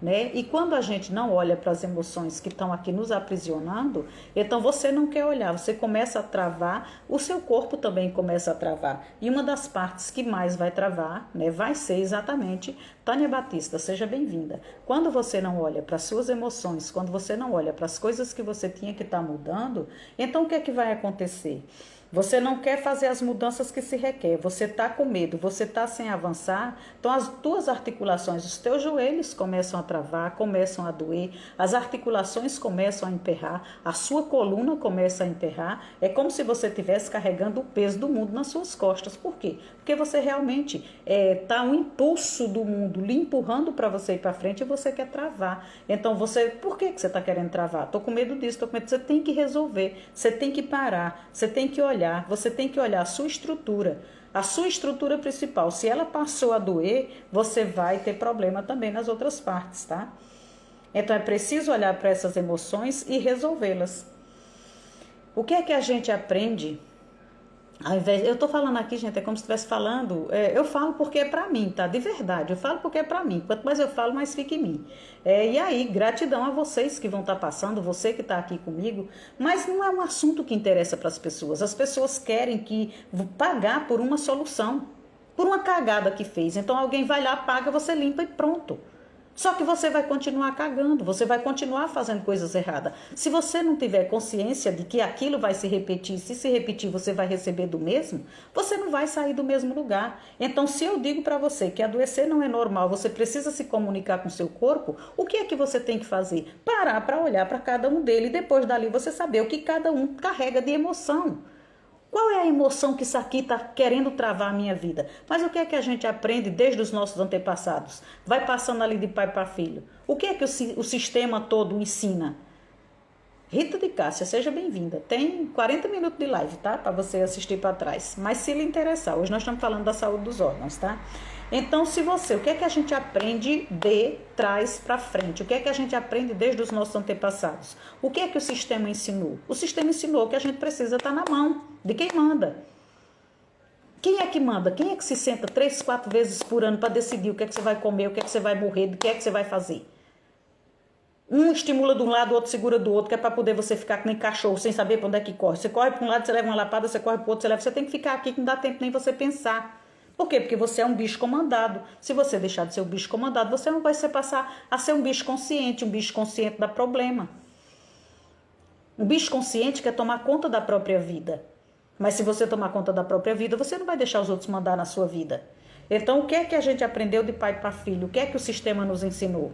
Speaker 1: né? E quando a gente não olha para as emoções que estão aqui nos aprisionando, então você não quer olhar, você começa a travar, o seu corpo também começa a travar. E uma das partes que mais vai travar, né, vai ser exatamente, Tânia Batista, seja bem-vinda. Quando você não olha para as suas emoções, quando você não olha para as coisas que você tinha que estar mudando, então o que é que vai acontecer? Você não quer fazer as mudanças que se requer, você está com medo, você está sem avançar, então as tuas articulações, os teus joelhos começam a travar, começam a doer, as articulações começam a emperrar, a sua coluna começa a emperrar, é como se você estivesse carregando o peso do mundo nas suas costas. Por quê? Porque você realmente está um impulso do mundo lhe empurrando para você ir para frente e você quer travar. Então por que você está querendo travar? Estou com medo disso, estou com medo. Você tem que resolver, você tem que parar, você tem que olhar, você tem que olhar a sua estrutura principal. Se ela passou a doer, você vai ter problema também nas outras partes, tá? Então é preciso olhar para essas emoções e resolvê-las. O que é que a gente aprende? Eu tô falando aqui, gente, é como se estivesse falando, eu falo porque é pra mim, tá? De verdade, eu falo porque é pra mim. Quanto mais eu falo, mais fica em mim. E aí, gratidão a vocês que vão estar passando, você que está aqui comigo, mas não é um assunto que interessa para as pessoas. As pessoas querem pagar por uma solução, por uma cagada que fez. Então alguém vai lá, paga, você limpa e pronto. Só que você vai continuar cagando, você vai continuar fazendo coisas erradas. Se você não tiver consciência de que aquilo vai se repetir, se repetir você vai receber do mesmo, você não vai sair do mesmo lugar. Então, se eu digo para você que adoecer não é normal, você precisa se comunicar com o seu corpo, o que é que você tem que fazer? Parar para olhar para cada um dele e depois dali você saber o que cada um carrega de emoção. Qual é a emoção que isso aqui está querendo travar a minha vida? Mas o que é que a gente aprende desde os nossos antepassados? Vai passando ali de pai para filho. O que é que o sistema todo ensina? Rita de Cássia, seja bem-vinda. Tem 40 minutos de live, tá? Para você assistir para trás. Mas se lhe interessar, hoje nós estamos falando da saúde dos órgãos, tá? Então, o que é que a gente aprende de trás para frente? O que é que a gente aprende desde os nossos antepassados? O que é que o sistema ensinou? O sistema ensinou que a gente precisa estar na mão de quem manda. Quem é que manda? Quem é que se senta 3, 4 vezes por ano para decidir o que é que você vai comer, o que é que você vai morrer, o que é que você vai fazer? Um estimula de um lado, o outro segura do outro, que é para poder você ficar que nem cachorro, sem saber para onde é que corre. Você corre para um lado, você leva uma lapada, você corre para o outro, você leva. Você tem que ficar aqui que não dá tempo nem você pensar. Por quê? Porque você é um bicho comandado. Se você deixar de ser um bicho comandado, você não vai passar a ser um bicho consciente dá problema. Um bicho consciente quer tomar conta da própria vida. Mas se você tomar conta da própria vida, você não vai deixar os outros mandar na sua vida. Então, o que é que a gente aprendeu de pai para filho? O que é que o sistema nos ensinou?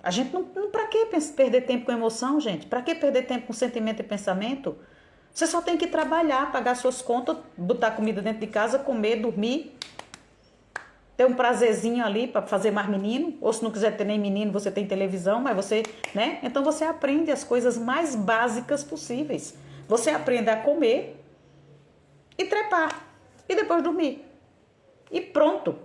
Speaker 1: A gente não para que perder tempo com emoção, gente? Para que perder tempo com sentimento e pensamento? Você só tem que trabalhar, pagar suas contas, botar comida dentro de casa, comer, dormir, ter um prazerzinho ali para fazer mais menino, ou se não quiser ter nem menino, você tem televisão, mas você, né? Então você aprende as coisas mais básicas possíveis. Você aprende a comer e trepar, e depois dormir. E pronto.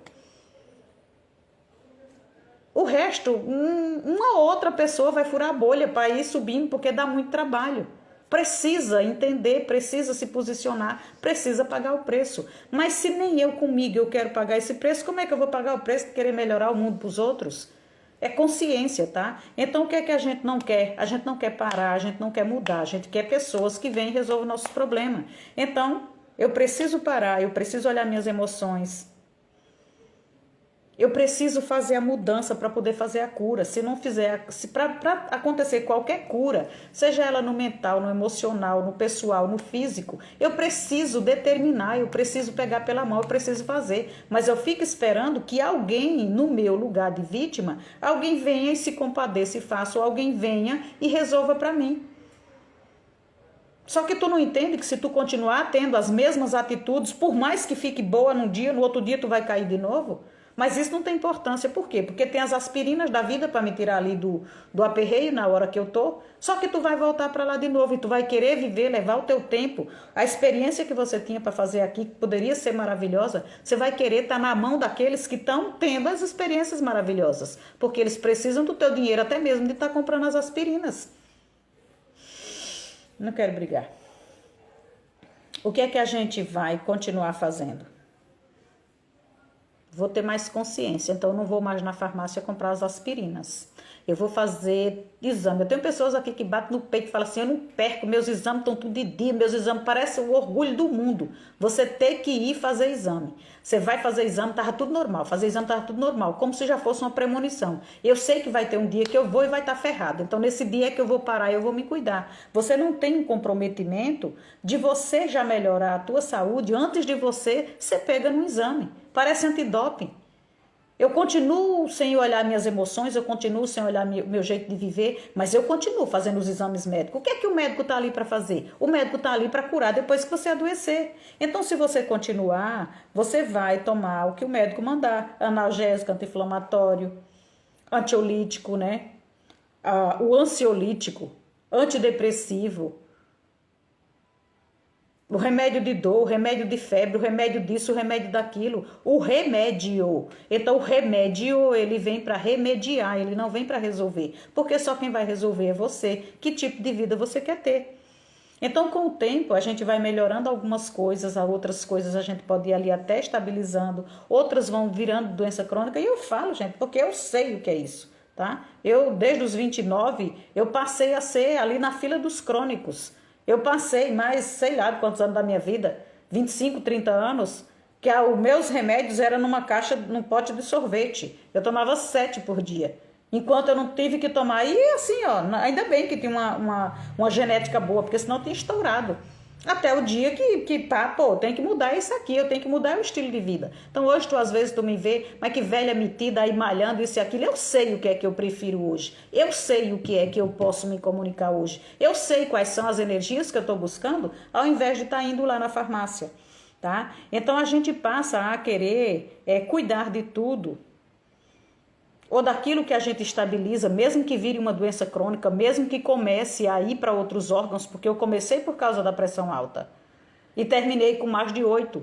Speaker 1: O resto, uma outra pessoa vai furar a bolha para ir subindo, porque dá muito trabalho. Precisa entender, precisa se posicionar, precisa pagar o preço. Mas se nem eu comigo eu quero pagar esse preço, como é que eu vou pagar o preço de querer melhorar o mundo para os outros? É consciência, tá? Então o que é que a gente não quer? A gente não quer parar, a gente não quer mudar, a gente quer pessoas que venham e resolvam nossos problemas. Então, eu preciso parar, eu preciso olhar minhas emoções. Eu preciso fazer a mudança para poder fazer a cura. Se não fizer, para acontecer qualquer cura, seja ela no mental, no emocional, no pessoal, no físico, eu preciso determinar, eu preciso pegar pela mão, eu preciso fazer. Mas eu fico esperando que alguém, no meu lugar de vítima, alguém venha e se compadeça e faça, ou alguém venha e resolva para mim. Só que tu não entende que se tu continuar tendo as mesmas atitudes, por mais que fique boa num dia, no outro dia tu vai cair de novo? Mas isso não tem importância. Por quê? Porque tem as aspirinas da vida para me tirar ali do aperreio na hora que eu tô. Só que tu vai voltar para lá de novo e tu vai querer viver, levar o teu tempo. A experiência que você tinha para fazer aqui, que poderia ser maravilhosa, você vai querer estar na mão daqueles que estão tendo as experiências maravilhosas. Porque eles precisam do teu dinheiro até mesmo de estar comprando as aspirinas. Não quero brigar. O que é que a gente vai continuar fazendo? Vou ter mais consciência, então eu não vou mais na farmácia comprar as aspirinas. Eu vou fazer exame. Eu tenho pessoas aqui que batem no peito e falam assim, eu não perco, meus exames estão tudo de dia, meus exames parecem o orgulho do mundo. Você tem que ir fazer exame. Você vai fazer exame, estava tudo normal. Fazer exame estava tudo normal, como se já fosse uma premonição. Eu sei que vai ter um dia que eu vou e vai estar ferrado. Então nesse dia é que eu vou parar e eu vou me cuidar. Você não tem um comprometimento de você já melhorar a tua saúde antes de você ser pega no exame. Parece antidoping. Eu continuo sem olhar minhas emoções, eu continuo sem olhar meu jeito de viver, mas eu continuo fazendo os exames médicos. O que é que o médico está ali para fazer? O médico está ali para curar depois que você adoecer. Então, se você continuar, você vai tomar o que o médico mandar. Analgésico, anti-inflamatório, antiolítico, né? O ansiolítico, antidepressivo, o remédio de dor, o remédio de febre, o remédio disso, o remédio daquilo. O remédio. Então, o remédio, ele vem para remediar, ele não vem para resolver. Porque só quem vai resolver é você. Que tipo de vida você quer ter? Então, com o tempo, a gente vai melhorando algumas coisas, outras coisas a gente pode ir ali até estabilizando, outras vão virando doença crônica. E eu falo, gente, porque eu sei o que é isso, tá? Eu, desde os 29, eu passei a ser ali na fila dos crônicos. Eu passei mais, sei lá, quantos anos da minha vida, 25, 30 anos, Que os meus remédios eram numa caixa, num pote de sorvete. Eu tomava 7 por dia. Enquanto eu não tive que tomar. E assim, ó, ainda bem que tinha uma genética boa, porque senão tinha estourado. Até o dia pô, tem que mudar isso aqui, eu tenho que mudar o estilo de vida. Então hoje às vezes tu me vê, mas que velha metida aí malhando isso e aquilo. Eu sei o que é que eu prefiro hoje. Eu sei o que é que eu posso me comunicar hoje. Eu sei quais são as energias que eu estou buscando, ao invés de estar indo lá na farmácia, tá? Então a gente passa a querer cuidar de tudo, ou daquilo que a gente estabiliza, mesmo que vire uma doença crônica, mesmo que comece a ir para outros órgãos, porque eu comecei por causa da pressão alta e terminei com mais de 8,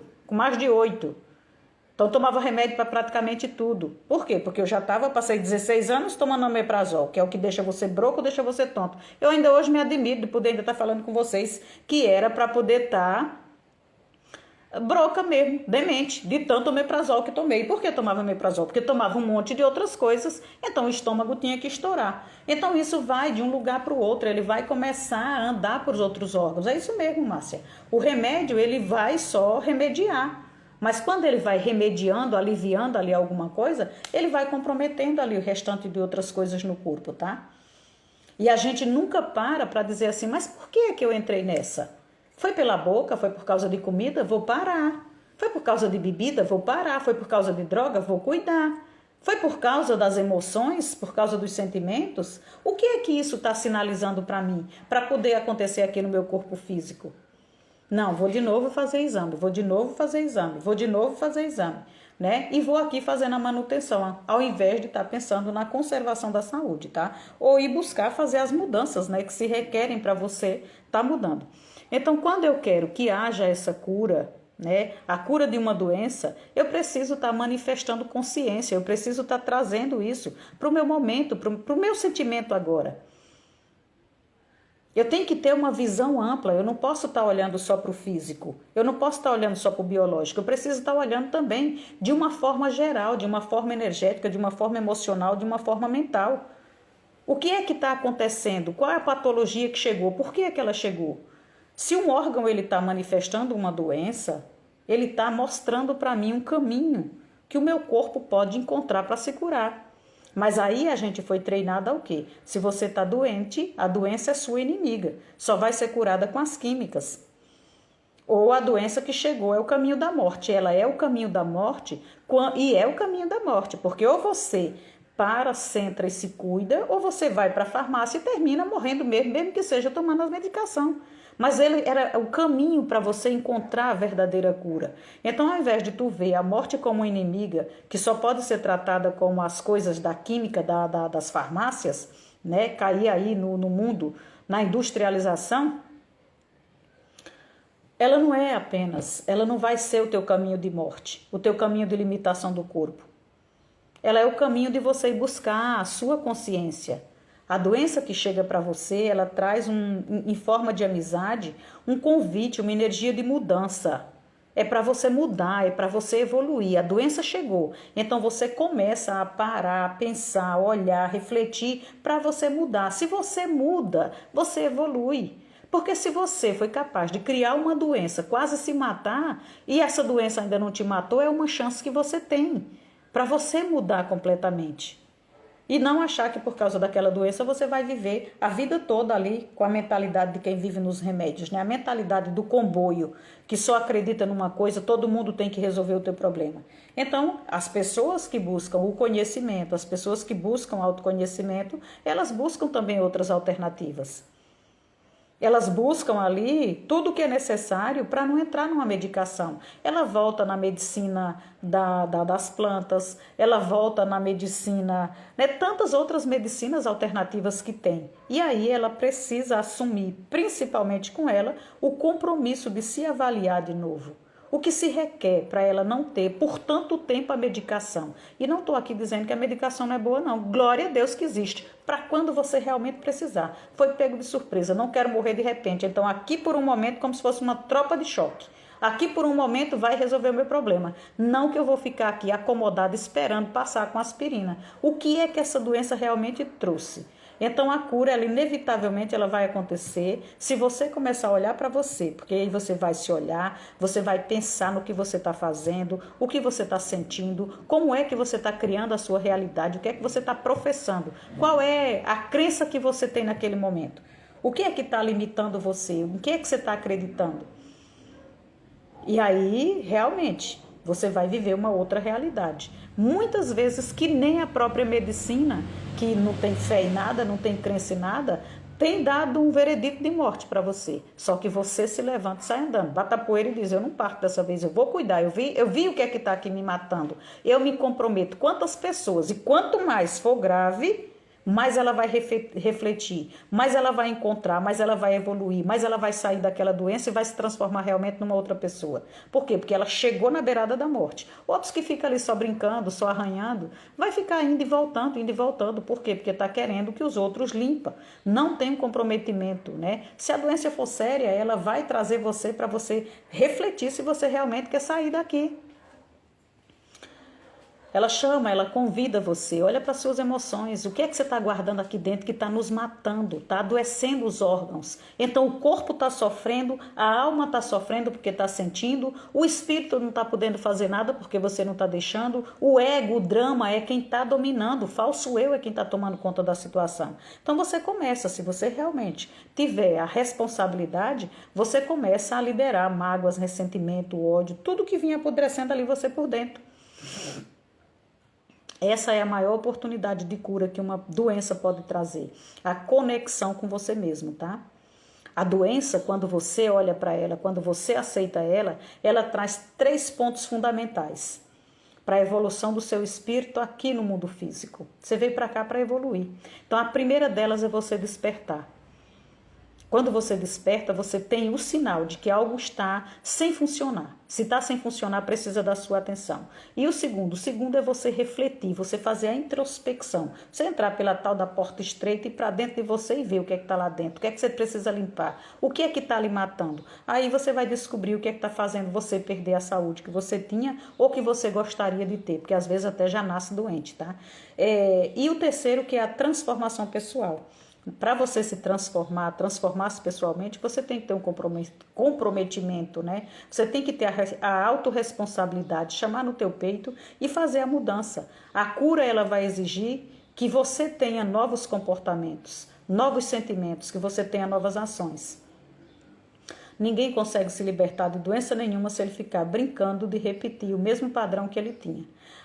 Speaker 1: Então eu tomava remédio para praticamente tudo. Por quê? Porque eu já passei 16 anos tomando omeprazol, que é o que deixa você broco, deixa você tonto. Eu ainda hoje me admiro de poder ainda estar falando com vocês que era para poder estar broca mesmo, demente, de tanto omeprazol que tomei. Por que tomava omeprazol? Porque tomava um monte de outras coisas, então o estômago tinha que estourar. Então isso vai de um lugar para o outro, ele vai começar a andar para os outros órgãos. É isso mesmo, Márcia. O remédio, ele vai só remediar. Mas quando ele vai remediando, aliviando ali alguma coisa, ele vai comprometendo ali o restante de outras coisas no corpo, tá? E a gente nunca para dizer assim, mas por que é que eu entrei nessa? Foi pela boca? Foi por causa de comida? Vou parar. Foi por causa de bebida? Vou parar. Foi por causa de droga? Vou cuidar. Foi por causa das emoções? Por causa dos sentimentos? O que é que isso está sinalizando para mim? Para poder acontecer aqui no meu corpo físico? Não, vou de novo fazer exame, vou de novo fazer exame, vou de novo fazer exame, né? E vou aqui fazendo a manutenção, ao invés de estar pensando na conservação da saúde, tá? Ou ir buscar fazer as mudanças, né? Que se requerem para você estar mudando. Então, quando eu quero que haja essa cura, né? A cura de uma doença, eu preciso estar manifestando consciência, eu preciso estar trazendo isso para o meu momento, para o meu sentimento agora. Eu tenho que ter uma visão ampla, eu não posso estar olhando só para o físico, eu não posso estar olhando só para o biológico, eu preciso estar olhando também de uma forma geral, de uma forma energética, de uma forma emocional, de uma forma mental. O que é que está acontecendo? Qual é a patologia que chegou? Por que é que ela chegou? Se um órgão está manifestando uma doença, ele está mostrando para mim um caminho que o meu corpo pode encontrar para se curar. Mas aí a gente foi treinada ao quê? Se você está doente, a doença é sua inimiga. Só vai ser curada com as químicas. Ou a doença que chegou é o caminho da morte. Ela é o caminho da morte e é o caminho da morte. Porque ou você para, centra e se cuida, ou você vai para a farmácia e termina morrendo mesmo que seja tomando a medicação. Mas ele era o caminho para você encontrar a verdadeira cura. Então, ao invés de tu ver a morte como inimiga, que só pode ser tratada como as coisas da química das farmácias, né, cair aí no mundo, na industrialização, ela não é apenas, ela não vai ser o teu caminho de morte, o teu caminho de limitação do corpo. Ela é o caminho de você ir buscar a sua consciência. A doença que chega para você, ela traz em forma de amizade, um convite, uma energia de mudança. É para você mudar, é para você evoluir. A doença chegou, então você começa a parar, a pensar, olhar, refletir para você mudar. Se você muda, você evolui. Porque se você foi capaz de criar uma doença, quase se matar, e essa doença ainda não te matou, é uma chance que você tem para você mudar completamente. E não achar que por causa daquela doença você vai viver a vida toda ali com a mentalidade de quem vive nos remédios, né? A mentalidade do comboio, que só acredita numa coisa, todo mundo tem que resolver o teu problema. Então, as pessoas que buscam o conhecimento, as pessoas que buscam autoconhecimento, elas buscam também outras alternativas. Elas buscam ali tudo o que é necessário para não entrar numa medicação. Ela volta na medicina das plantas, ela volta na medicina, né, tantas outras medicinas alternativas que tem. E aí ela precisa assumir, principalmente com ela, o compromisso de se avaliar de novo. O que se requer para ela não ter por tanto tempo a medicação. E não estou aqui dizendo que a medicação não é boa, não. Glória a Deus que existe. Para quando você realmente precisar. Foi pego de surpresa, não quero morrer de repente. Então aqui por um momento como se fosse uma tropa de choque. Aqui por um momento vai resolver o meu problema. Não que eu vou ficar aqui acomodada esperando passar com aspirina. O que é que essa doença realmente trouxe? Então a cura, ela inevitavelmente ela vai acontecer se você começar a olhar para você, porque aí você vai se olhar, você vai pensar no que você está fazendo, o que você está sentindo, como é que você está criando a sua realidade, o que é que você está professando, qual é a crença que você tem naquele momento, o que é que está limitando você, o que é que você está acreditando. E aí, realmente, você vai viver uma outra realidade. Muitas vezes que nem a própria medicina, que não tem fé em nada, não tem crença em nada, tem dado um veredito de morte para você. Só que você se levanta e sai andando. Bata a poeira e diz, eu não parto dessa vez, eu vou cuidar. Eu vi o que é que está aqui me matando. Eu me comprometo. Quantas pessoas, e quanto mais for grave, mais ela vai refletir, mais ela vai encontrar, mais ela vai evoluir, mais ela vai sair daquela doença e vai se transformar realmente numa outra pessoa. Por quê? Porque ela chegou na beirada da morte. Outros que ficam ali só brincando, só arranhando, vai ficar indo e voltando, indo e voltando. Por quê? Porque está querendo que os outros limpam. Não tem um comprometimento, né? Se a doença for séria, ela vai trazer você para você refletir se você realmente quer sair daqui. Ela chama, ela convida você, olha para suas emoções, o que é que você está guardando aqui dentro que está nos matando, está adoecendo os órgãos. Então o corpo está sofrendo, a alma está sofrendo porque está sentindo, o espírito não está podendo fazer nada porque você não está deixando, o ego, o drama é quem está dominando, o falso eu é quem está tomando conta da situação. Então você começa, se você realmente tiver a responsabilidade, você começa a liberar mágoas, ressentimento, ódio, tudo que vinha apodrecendo ali você por dentro. Essa é a maior oportunidade de cura que uma doença pode trazer. A conexão com você mesmo, tá? A doença, quando você olha para ela, quando você aceita ela, ela traz 3 pontos fundamentais para a evolução do seu espírito aqui no mundo físico. Você veio para cá para evoluir. Então, a primeira delas é você despertar. Quando você desperta, você tem o sinal de que algo está sem funcionar. Se está sem funcionar, precisa da sua atenção. E o segundo é você refletir, você fazer a introspecção. Você entrar pela tal da porta estreita e para dentro de você e ver o que é que está lá dentro, o que é que você precisa limpar, o que é que está lhe matando. Aí você vai descobrir o que é que está fazendo você perder a saúde que você tinha ou que você gostaria de ter, porque às vezes até já nasce doente, tá? E o terceiro, que é a transformação pessoal. Para você se transformar-se pessoalmente, você tem que ter um comprometimento, né? Você tem que ter a autorresponsabilidade, chamar no teu peito e fazer a mudança. A cura, ela vai exigir que você tenha novos comportamentos, novos sentimentos, que você tenha novas ações. Ninguém consegue se libertar de doença nenhuma se ele ficar brincando de repetir o mesmo padrão que ele tinha.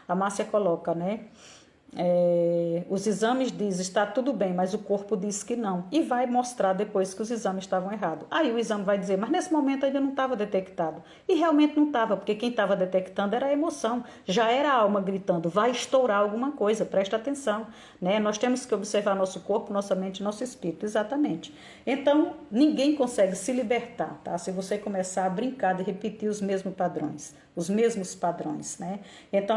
Speaker 1: A Márcia coloca, né? Os exames dizem está tudo bem, mas o corpo diz que não e vai mostrar depois que os exames estavam errados. Aí o exame vai dizer, mas nesse momento ainda não estava detectado, e realmente não estava, porque quem estava detectando era a emoção, já era a alma gritando, vai estourar alguma coisa, presta atenção, né? Nós temos que observar nosso corpo, nossa mente, nosso espírito, exatamente. Então ninguém consegue se libertar, tá? Se você começar a brincar de repetir os mesmos padrões, né? Então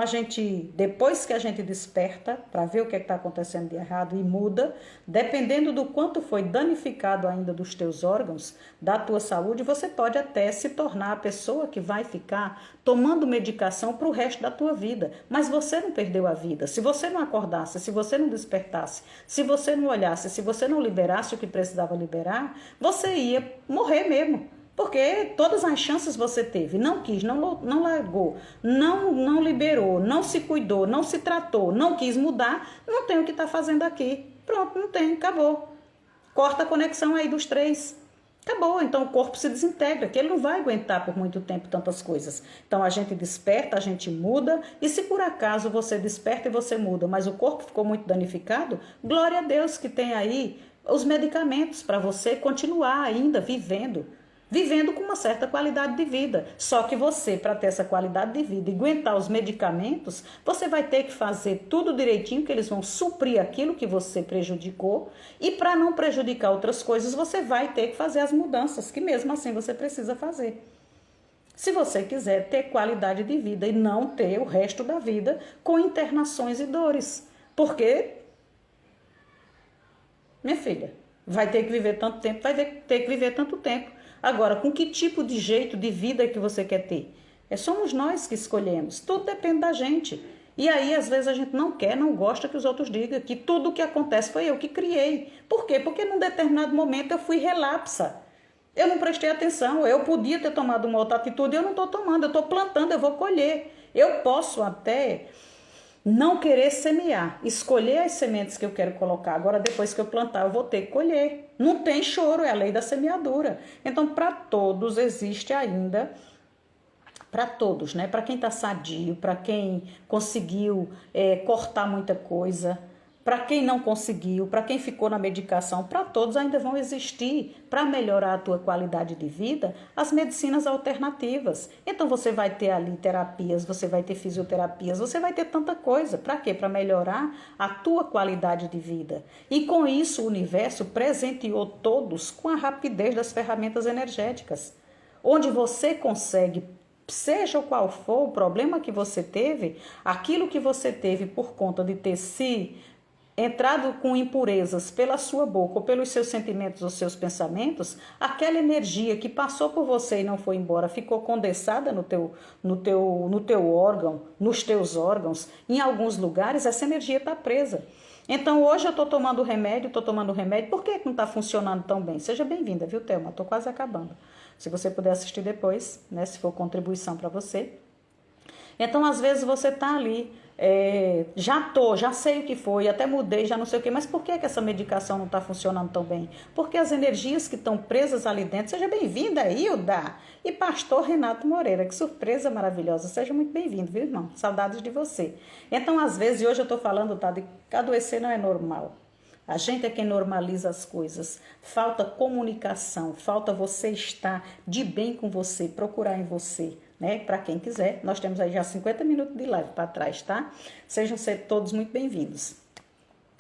Speaker 1: depois que a gente desperta para ver o que está acontecendo de errado e muda, dependendo do quanto foi danificado ainda dos teus órgãos, da tua saúde, você pode até se tornar a pessoa que vai ficar tomando medicação para o resto da tua vida, mas você não perdeu a vida. Se você não acordasse, se você não despertasse, se você não olhasse, se você não liberasse o que precisava liberar, você ia morrer mesmo. Porque todas as chances você teve, não quis, não largou, não liberou, não se cuidou, não se tratou, não quis mudar, não tem o que está fazendo aqui. Pronto, não tem, acabou. Corta a conexão aí dos 3. Acabou, então o corpo se desintegra, que ele não vai aguentar por muito tempo tantas coisas. Então a gente desperta, a gente muda, e se por acaso você desperta e você muda, mas o corpo ficou muito danificado, glória a Deus que tem aí os medicamentos para você continuar ainda vivendo com uma certa qualidade de vida. Só que você, para ter essa qualidade de vida e aguentar os medicamentos, você vai ter que fazer tudo direitinho, que eles vão suprir aquilo que você prejudicou, e para não prejudicar outras coisas, você vai ter que fazer as mudanças, que mesmo assim você precisa fazer. Se você quiser ter qualidade de vida e não ter o resto da vida com internações e dores. Porque, minha filha, vai ter que viver tanto tempo, vai ter que viver tanto tempo. Agora, com que tipo de jeito de vida que você quer ter? Somos nós que escolhemos, tudo depende da gente. E aí, às vezes, a gente não quer, não gosta que os outros digam que tudo o que acontece foi eu que criei. Por quê? Porque num determinado momento eu fui relapsa. Eu não prestei atenção, eu podia ter tomado uma outra atitude, eu não estou tomando, eu estou plantando, eu vou colher. Eu posso até não querer semear, escolher as sementes que eu quero colocar. Agora, depois que eu plantar, eu vou ter que colher. Não tem choro, é a lei da semeadura. Então, para todos existe ainda, para todos, né? Para quem está sadio, para quem conseguiu cortar muita coisa, para quem não conseguiu, para quem ficou na medicação, para todos ainda vão existir, para melhorar a tua qualidade de vida, as medicinas alternativas. Então você vai ter ali terapias, você vai ter fisioterapias, você vai ter tanta coisa. Para quê? Para melhorar a tua qualidade de vida. E com isso o universo presenteou todos com a rapidez das ferramentas energéticas, onde você consegue, seja qual for o problema que você teve, aquilo que você teve por conta de ter se entrado com impurezas pela sua boca ou pelos seus sentimentos ou seus pensamentos, aquela energia que passou por você e não foi embora, ficou condensada no teu órgão, nos teus órgãos, em alguns lugares essa energia está presa. Então hoje eu estou tomando remédio, por que não está funcionando tão bem? Seja bem-vinda, viu, Thelma? Estou quase acabando. Se você puder assistir depois, né, se for contribuição para você. Então, às vezes, você está ali, já sei o que foi, até mudei, já não sei o que, mas por que essa medicação não está funcionando tão bem? Porque as energias que estão presas ali dentro, seja bem-vinda, Hilda, e pastor Renato Moreira, que surpresa maravilhosa, seja muito bem-vindo, viu, irmão? Saudades de você. Então, às vezes, e hoje eu estou falando, tá, de que adoecer não é normal. A gente é quem normaliza as coisas. Falta comunicação, falta você estar de bem com você, procurar em você, né? Para quem quiser, nós temos aí já 50 minutos de live para trás, tá? Sejam todos muito bem-vindos.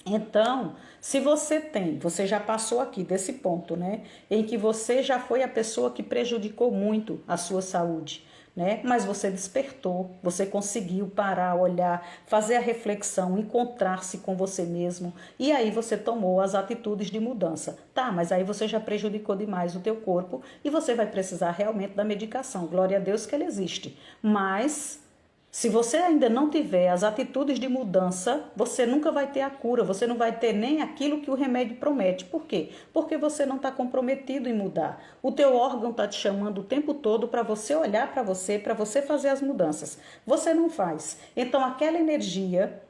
Speaker 1: Então, se você já passou aqui desse ponto, né? Em que você já foi a pessoa que prejudicou muito a sua saúde, né? Mas você despertou, você conseguiu parar, olhar, fazer a reflexão, encontrar-se com você mesmo e aí você tomou as atitudes de mudança. Tá, mas aí você já prejudicou demais o teu corpo e você vai precisar realmente da medicação. Glória a Deus que ela existe. Mas se você ainda não tiver as atitudes de mudança, você nunca vai ter a cura, você não vai ter nem aquilo que o remédio promete. Por quê? Porque você não está comprometido em mudar. O teu órgão está te chamando o tempo todo para você olhar para você fazer as mudanças. Você não faz. Então aquela energia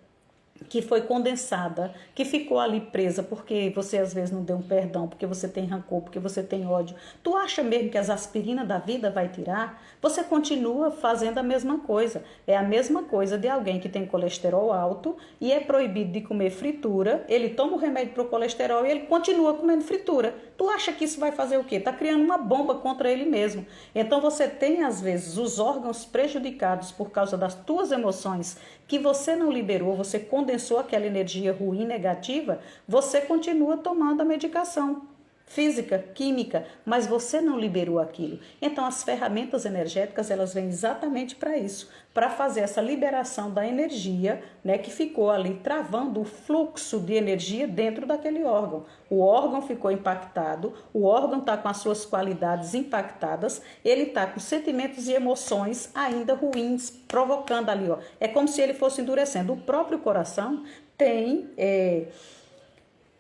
Speaker 1: que foi condensada, que ficou ali presa porque você às vezes não deu um perdão, porque você tem rancor, porque você tem ódio. Tu acha mesmo que as aspirinas da vida vai tirar? Você continua fazendo a mesma coisa. É a mesma coisa de alguém que tem colesterol alto e é proibido de comer fritura, ele toma o remédio para o colesterol e ele continua comendo fritura. Tu acha que isso vai fazer o quê? Tá criando uma bomba contra ele mesmo. Então você tem às vezes os órgãos prejudicados por causa das tuas emoções que você não liberou, você condensou aquela energia ruim, negativa, você continua tomando a medicação física, química, mas você não liberou aquilo. Então as ferramentas energéticas, elas vêm exatamente para isso, para fazer essa liberação da energia, né, que ficou ali travando o fluxo de energia dentro daquele órgão. O órgão ficou impactado, o órgão está com as suas qualidades impactadas, ele está com sentimentos e emoções ainda ruins, provocando ali, ó. É como se ele fosse endurecendo. O próprio coração tem...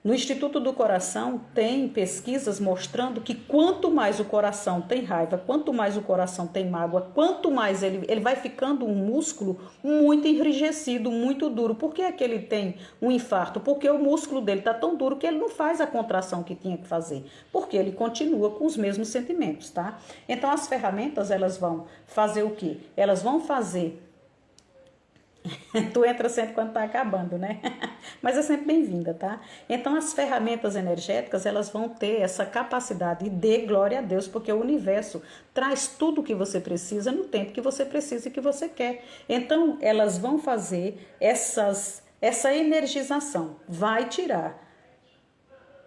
Speaker 1: No Instituto do Coração tem pesquisas mostrando que quanto mais o coração tem raiva, quanto mais o coração tem mágoa, quanto mais ele vai ficando um músculo muito enrijecido, muito duro. Por que é que ele tem um infarto? Porque o músculo dele está tão duro que ele não faz a contração que tinha que fazer. Porque ele continua com os mesmos sentimentos, tá? Então as ferramentas, elas vão fazer o quê? Elas vão fazer... Tu entra sempre quando tá acabando, né? Mas é sempre bem-vinda, tá? Então as ferramentas energéticas, elas vão ter essa capacidade e dê glória a Deus, porque o universo traz tudo o que você precisa no tempo que você precisa e que você quer. Então elas vão fazer essa energização, vai tirar,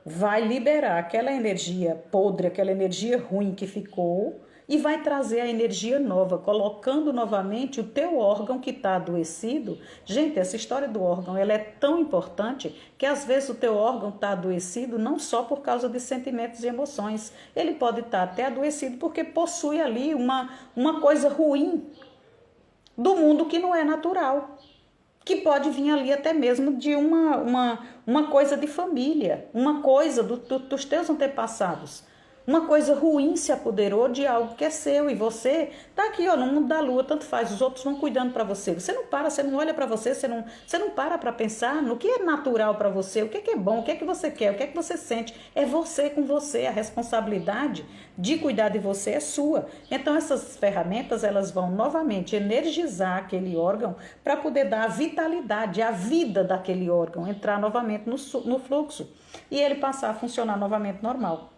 Speaker 1: vai liberar aquela energia podre, aquela energia ruim que ficou e vai trazer a energia nova, colocando novamente o teu órgão que está adoecido. Gente, essa história do órgão, ela é tão importante que às vezes o teu órgão está adoecido não só por causa de sentimentos e emoções, ele pode estar até adoecido porque possui ali uma coisa ruim do mundo que não é natural. que pode vir ali até mesmo de uma coisa de família, uma coisa dos teus antepassados. Uma coisa ruim se apoderou de algo que é seu e você tá aqui, ó, no mundo da lua, tanto faz, os outros vão cuidando para você. Você não para, você não olha para você, você não para pensar no que é natural para você, o que é bom, o que é que você quer, o que é que você sente. É você com você, a responsabilidade de cuidar de você é sua. Então essas ferramentas, elas vão novamente energizar aquele órgão para poder dar a vitalidade, a vida daquele órgão, entrar novamente no fluxo e ele passar a funcionar novamente normal.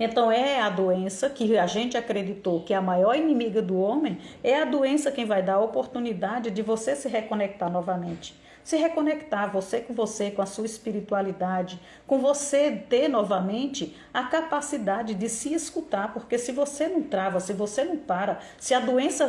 Speaker 1: Então é a doença que a gente acreditou que é a maior inimiga do homem, é a doença quem vai dar a oportunidade de você se reconectar novamente. Se reconectar você, com a sua espiritualidade, com você ter novamente a capacidade de se escutar, porque se você não trava, se você não para, se a doença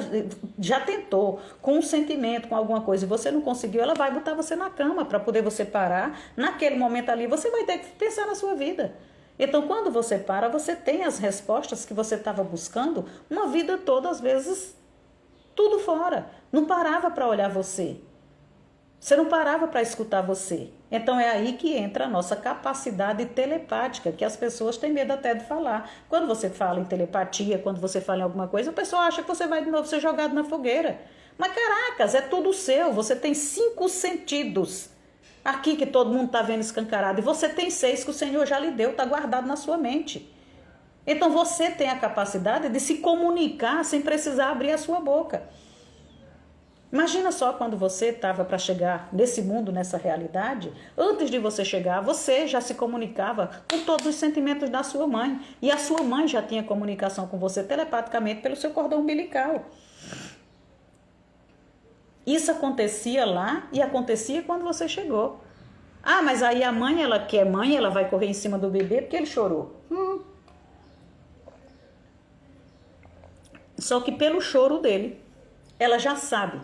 Speaker 1: já tentou com um sentimento, com alguma coisa e você não conseguiu, ela vai botar você na cama para poder você parar. Naquele momento ali você vai ter que pensar na sua vida. Então, quando você para, você tem as respostas que você estava buscando uma vida toda, às vezes, tudo fora. Não parava para olhar você. Você não parava para escutar você. Então, é aí que entra a nossa capacidade telepática, que as pessoas têm medo até de falar. Quando você fala em telepatia, quando você fala em alguma coisa, a pessoa acha que você vai de novo ser jogado na fogueira. Mas, caracas, é tudo seu. Você tem 5 sentidos. Aqui que todo mundo está vendo escancarado. E você tem 6 que o Senhor já lhe deu, está guardado na sua mente. Então você tem a capacidade de se comunicar sem precisar abrir a sua boca. Imagina só quando você estava para chegar nesse mundo, nessa realidade. Antes de você chegar, você já se comunicava com todos os sentimentos da sua mãe. E a sua mãe já tinha comunicação com você telepaticamente pelo seu cordão umbilical. Isso acontecia lá e acontecia quando você chegou. Ah, mas aí a mãe, ela que é mãe, ela vai correr em cima do bebê porque ele chorou. Só que pelo choro dele, ela já sabe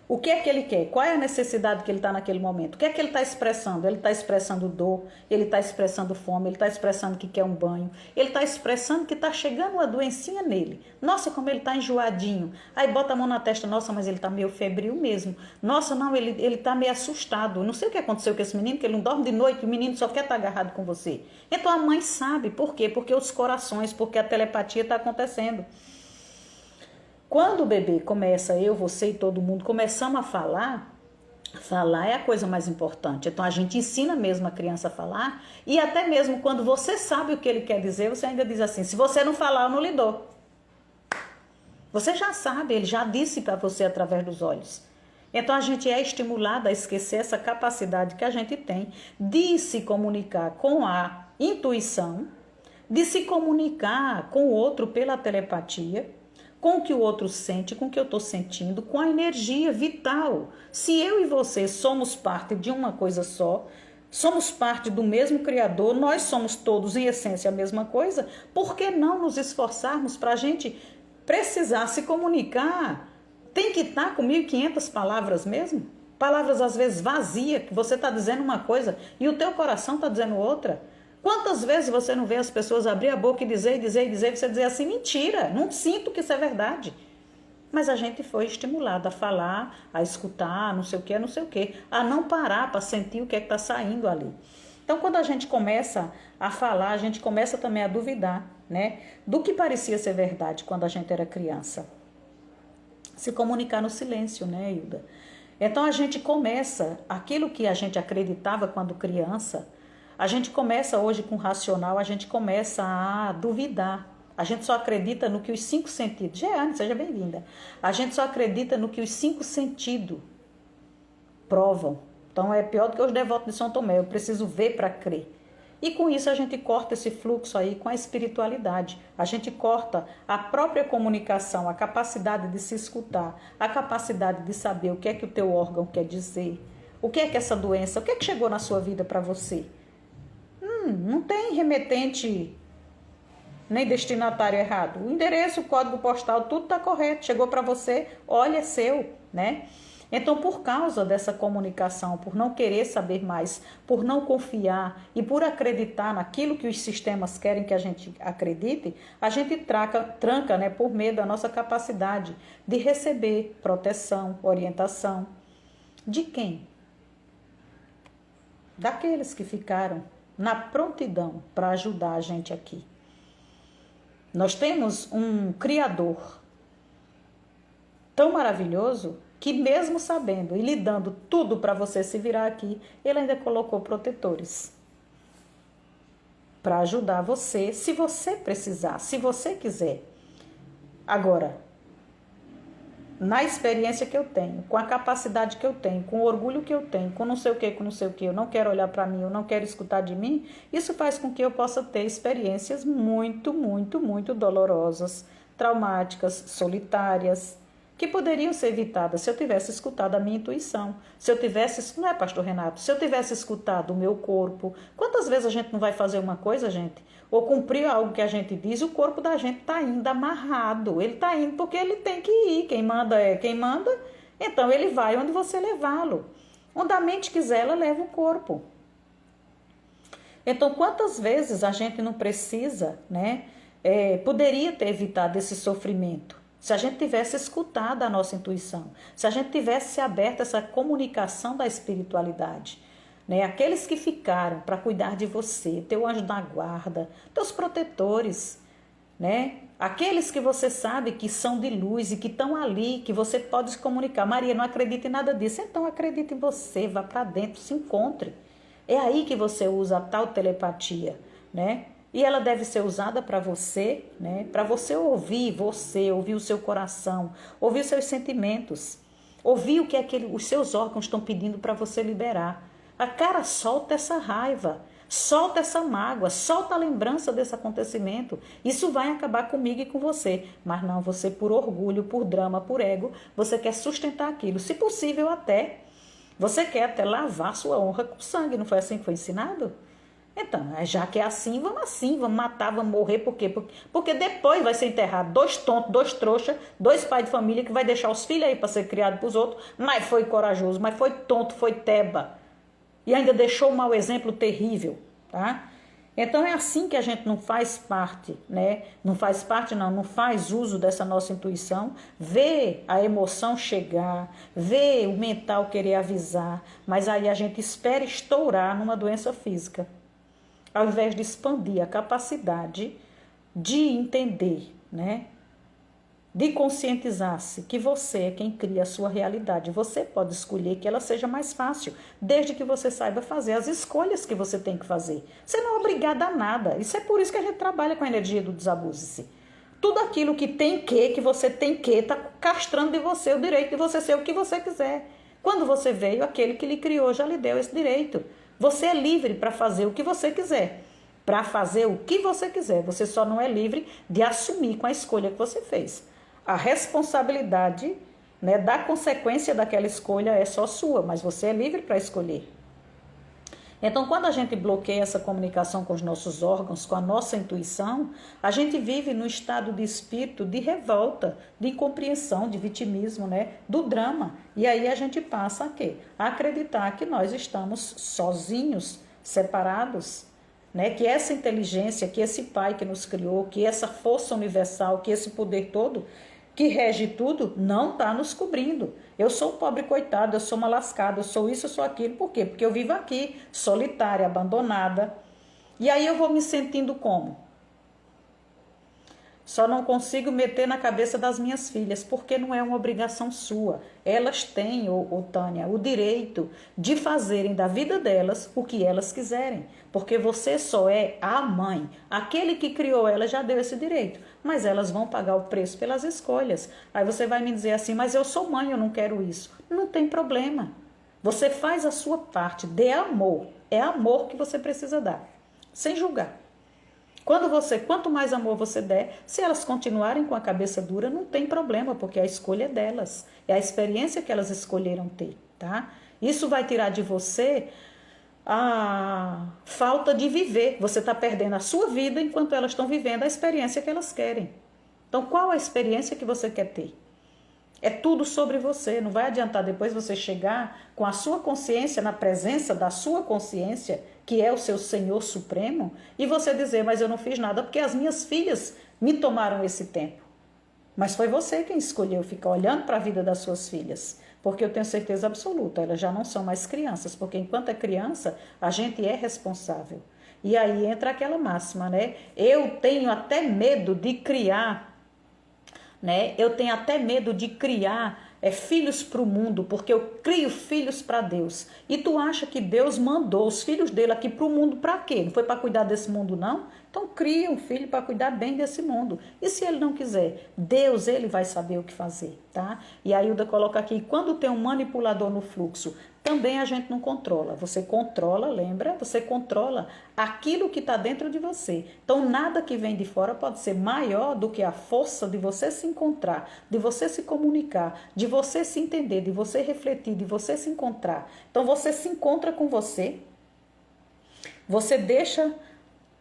Speaker 1: o que é que ele quer, qual é a necessidade que ele está naquele momento, o que é que ele está expressando. Ele está expressando dor, ele está expressando fome, ele está expressando que quer um banho, ele está expressando que está chegando uma doencinha nele. Nossa, como ele está enjoadinho. Aí bota a mão na testa, nossa, mas ele está meio febril mesmo. Nossa, não, ele está meio assustado. Não sei o que aconteceu com esse menino, que ele não dorme de noite, o menino só quer estar agarrado com você. Então a mãe sabe, por quê? Porque os corações, porque a telepatia está acontecendo. Quando o bebê começa, eu, você e todo mundo começamos a falar é a coisa mais importante. Então a gente ensina mesmo a criança a falar e até mesmo quando você sabe o que ele quer dizer, você ainda diz assim, se você não falar, eu não lhe dou. Você já sabe, ele já disse para você através dos olhos. Então a gente é estimulado a esquecer essa capacidade que a gente tem de se comunicar com a intuição, de se comunicar com o outro pela telepatia, com o que o outro sente, com o que eu estou sentindo, com a energia vital. Se eu e você somos parte de uma coisa só, somos parte do mesmo Criador, nós somos todos em essência a mesma coisa, por que não nos esforçarmos para a gente precisar se comunicar? Tem que estar com 1.500 palavras mesmo? Palavras às vezes vazias, que você está dizendo uma coisa e o teu coração está dizendo outra. Quantas vezes você não vê as pessoas abrir a boca e dizer, você dizer assim, mentira, não sinto que isso é verdade. Mas a gente foi estimulado a falar, a escutar, não sei o que, a não parar para sentir o que é que está saindo ali. Então, quando a gente começa a falar, a gente começa também a duvidar, né, do que parecia ser verdade quando a gente era criança. Se comunicar no silêncio, né, Hilda? Então, a gente começa, aquilo que a gente acreditava quando criança, a gente começa hoje com o racional, a gente começa a duvidar. A gente só acredita no que os 5 sentidos... Jeane, seja bem-vinda. A gente só acredita no que os 5 sentidos provam. Então é pior do que os devotos de São Tomé. Eu preciso ver para crer. E com isso a gente corta esse fluxo aí com a espiritualidade. A gente corta a própria comunicação, a capacidade de se escutar, a capacidade de saber o que é que o teu órgão quer dizer. O que é que essa doença, o que é que chegou na sua vida para você? Não tem remetente nem destinatário errado. O endereço, o código postal, tudo está correto. Chegou para você, olha, é seu, né? Então, por causa dessa comunicação, por não querer saber mais, por não confiar e por acreditar naquilo que os sistemas querem que a gente acredite, a gente tranca, né, por medo da nossa capacidade de receber proteção, orientação. De quem? Daqueles que ficaram na prontidão para ajudar a gente aqui. Nós temos um Criador tão maravilhoso que mesmo sabendo e lhe dando tudo para você se virar aqui, ele ainda colocou protetores para ajudar você, se você precisar, se você quiser. Agora, na experiência que eu tenho, com a capacidade que eu tenho, com o orgulho que eu tenho, com não sei o que, eu não quero olhar para mim, eu não quero escutar de mim, isso faz com que eu possa ter experiências muito, muito, muito dolorosas, traumáticas, solitárias, que poderiam ser evitadas se eu tivesse escutado a minha intuição, se eu tivesse, não é, pastor Renato, se eu tivesse escutado o meu corpo. Quantas vezes a gente não vai fazer uma coisa, gente, ou cumprir algo que a gente diz, o corpo da gente está indo amarrado, ele está indo porque ele tem que ir, quem manda é quem manda, então ele vai onde você levá-lo, onde a mente quiser, ela leva o corpo. Então, quantas vezes a gente não precisa, né, poderia ter evitado esse sofrimento, se a gente tivesse escutado a nossa intuição, se a gente tivesse aberto essa comunicação da espiritualidade, né? Aqueles que ficaram para cuidar de você, teu anjo da guarda, teus protetores, né? Aqueles que você sabe que são de luz e que estão ali, que você pode se comunicar. Maria, não acredita em nada disso. Então acredita em você, vá para dentro, se encontre. É aí que você usa a tal telepatia, né? E ela deve ser usada para você, né? Para você, ouvir o seu coração, ouvir os seus sentimentos, ouvir o que os seus órgãos estão pedindo para você liberar. A cara, solta essa raiva, solta essa mágoa, solta a lembrança desse acontecimento. Isso vai acabar comigo e com você. Mas não, você por orgulho, por drama, por ego, você quer sustentar aquilo. Se possível até, você quer até lavar sua honra com sangue. Não foi assim que foi ensinado? Então, já que é assim, vamos matar, vamos morrer. Por quê? Porque depois vai ser enterrado 2 tontos, 2 trouxas, 2 pais de família que vai deixar os filhos aí para ser criado para os outros, mas foi corajoso, mas foi tonto, foi teba. E ainda deixou um mau exemplo terrível, tá? Então é assim que a gente não faz parte, né? Não faz uso dessa nossa intuição, vê a emoção chegar, vê o mental querer avisar, mas aí a gente espera estourar numa doença física, ao invés de expandir a capacidade de entender, né? De conscientizar-se que você é quem cria a sua realidade. Você pode escolher que ela seja mais fácil, desde que você saiba fazer as escolhas que você tem que fazer. Você não é obrigada a nada. Isso é por isso que a gente trabalha com a energia do desabuse-se. Tudo aquilo que você tem que, está castrando de você o direito de você ser o que você quiser. Quando você veio, aquele que lhe criou já lhe deu esse direito. Você é livre para fazer o que você quiser. Para fazer o que você quiser. Você só não é livre de assumir com a escolha que você fez. A responsabilidade, né, da consequência daquela escolha é só sua, mas você é livre para escolher. Então, quando a gente bloqueia essa comunicação com os nossos órgãos, com a nossa intuição, a gente vive no estado de espírito de revolta, de incompreensão, de vitimismo, né, do drama. E aí a gente passa a quê? A acreditar que nós estamos sozinhos, separados, né? Que essa inteligência, que esse Pai que nos criou, que essa força universal, que esse poder todo que rege tudo, não está nos cobrindo. Eu sou pobre coitado, eu sou uma lascada, eu sou isso, eu sou aquilo. Por quê? Porque eu vivo aqui, solitária, abandonada. E aí eu vou me sentindo como? Só não consigo meter na cabeça das minhas filhas, porque não é uma obrigação sua. Elas têm, Tânia, o direito de fazerem da vida delas o que elas quiserem. Porque você só é a mãe. Aquele que criou elas já deu esse direito. Mas elas vão pagar o preço pelas escolhas. Aí você vai me dizer assim, mas eu sou mãe, eu não quero isso. Não tem problema. Você faz a sua parte, dê amor. É amor que você precisa dar, sem julgar. Quanto mais amor você der, se elas continuarem com a cabeça dura, não tem problema, porque a escolha é delas. É a experiência que elas escolheram ter, tá? Isso vai tirar de você a falta de viver. Você está perdendo a sua vida enquanto elas estão vivendo a experiência que elas querem. Então, qual a experiência que você quer ter? É tudo sobre você. Não vai adiantar depois você chegar com a sua consciência, na presença da sua consciência, que é o seu Senhor Supremo, e você dizer, mas eu não fiz nada porque as minhas filhas me tomaram esse tempo. Mas foi você quem escolheu ficar olhando para a vida das suas filhas. porque eu tenho certeza absoluta, elas já não são mais crianças, porque enquanto é criança, a gente é responsável. E aí entra aquela máxima, né? Eu tenho até medo de criar, né? Eu tenho até medo de criar filhos para o mundo, porque eu crio filhos para Deus. E tu acha que Deus mandou os filhos dele aqui para o mundo para quê? Não foi para cuidar desse mundo, não? Então cria um filho para cuidar bem desse mundo. E se ele não quiser? Deus, ele vai saber o que fazer, tá? E a Hilda coloca aqui, quando tem um manipulador no fluxo, também a gente não controla. Você controla, lembra? Você controla aquilo que está dentro de você. Então, nada que vem de fora pode ser maior do que a força de você se encontrar, de você se comunicar, de você se entender, de você refletir, de você se encontrar. Então, você se encontra com você, você deixa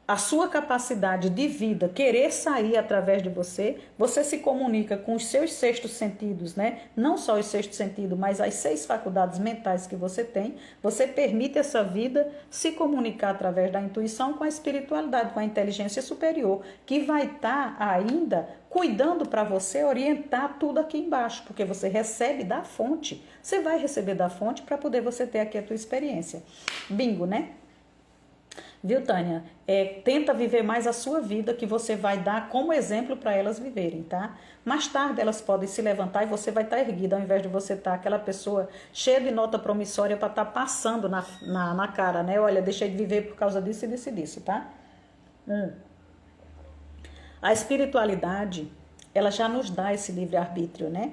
Speaker 1: a sua capacidade de vida querer sair através de você, você se comunica com os seus sextos sentidos, né? Não só os sextos sentidos, mas as 6 faculdades mentais que você tem, você permite essa vida se comunicar através da intuição com a espiritualidade, com a inteligência superior, que vai estar ainda cuidando para você orientar tudo aqui embaixo, porque você recebe da fonte, você vai receber da fonte para poder você ter aqui a tua experiência. Bingo, né? Viu, Tânia? Tenta viver mais a sua vida, que você vai dar como exemplo para elas viverem, tá? Mais tarde elas podem se levantar e você vai estar erguida, ao invés de você estar aquela pessoa cheia de nota promissória para estar passando na cara, né? Olha, deixei de viver por causa disso e disso e disso, tá? A espiritualidade, ela já nos dá esse livre-arbítrio, né?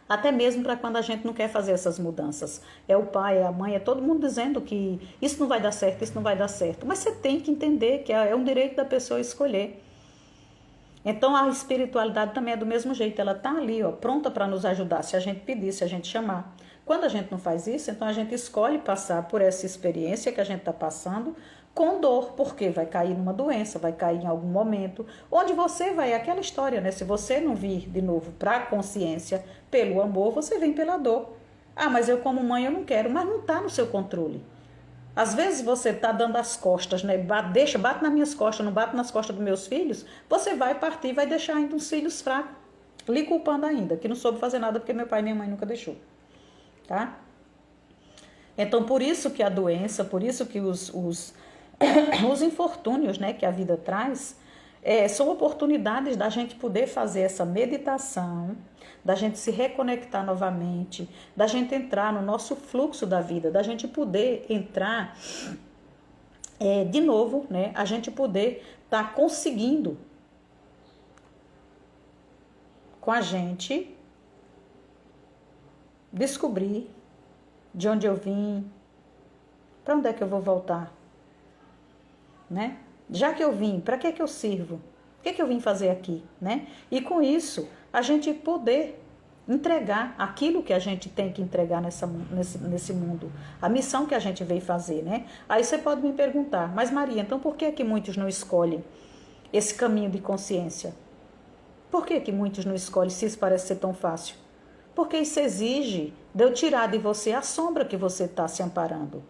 Speaker 1: Até mesmo para quando a gente não quer fazer essas mudanças. É o pai, é a mãe, é todo mundo dizendo que isso não vai dar certo, isso não vai dar certo. Mas você tem que entender que é um direito da pessoa escolher. Então a espiritualidade também é do mesmo jeito. Ela está ali, ó, pronta para nos ajudar, se a gente pedir, se a gente chamar. Quando a gente não faz isso, então a gente escolhe passar por essa experiência que a gente está passando com dor, porque vai cair numa doença, vai cair em algum momento, onde você vai, aquela história, né? Se você não vir de novo para a consciência, pelo amor, você vem pela dor. Ah, mas eu como mãe eu não quero, mas não está no seu controle. Às vezes você está dando as costas, né? Bate nas minhas costas, não bate nas costas dos meus filhos, você vai partir, vai deixar ainda uns filhos fracos, lhe culpando ainda, que não soube fazer nada porque meu pai e minha mãe nunca deixou, tá? Então, por isso que a doença, por isso que os infortúnios, né, que a vida traz, são oportunidades da gente poder fazer essa meditação, da gente se reconectar novamente, da gente entrar no nosso fluxo da vida, da gente poder entrar de novo, né, a gente poder estar conseguindo com a gente descobrir de onde eu vim, para onde é que eu vou voltar. Né? Já que eu vim, para que eu sirvo? O que eu vim fazer aqui? Né? E com isso, a gente poder entregar aquilo que a gente tem que entregar nesse mundo, a missão que a gente veio fazer. Né? Aí você pode me perguntar, mas Maria, então por que muitos não escolhem esse caminho de consciência? Por que muitos não escolhem se isso parece ser tão fácil? Porque isso exige de eu tirar de você a sombra que você está se amparando.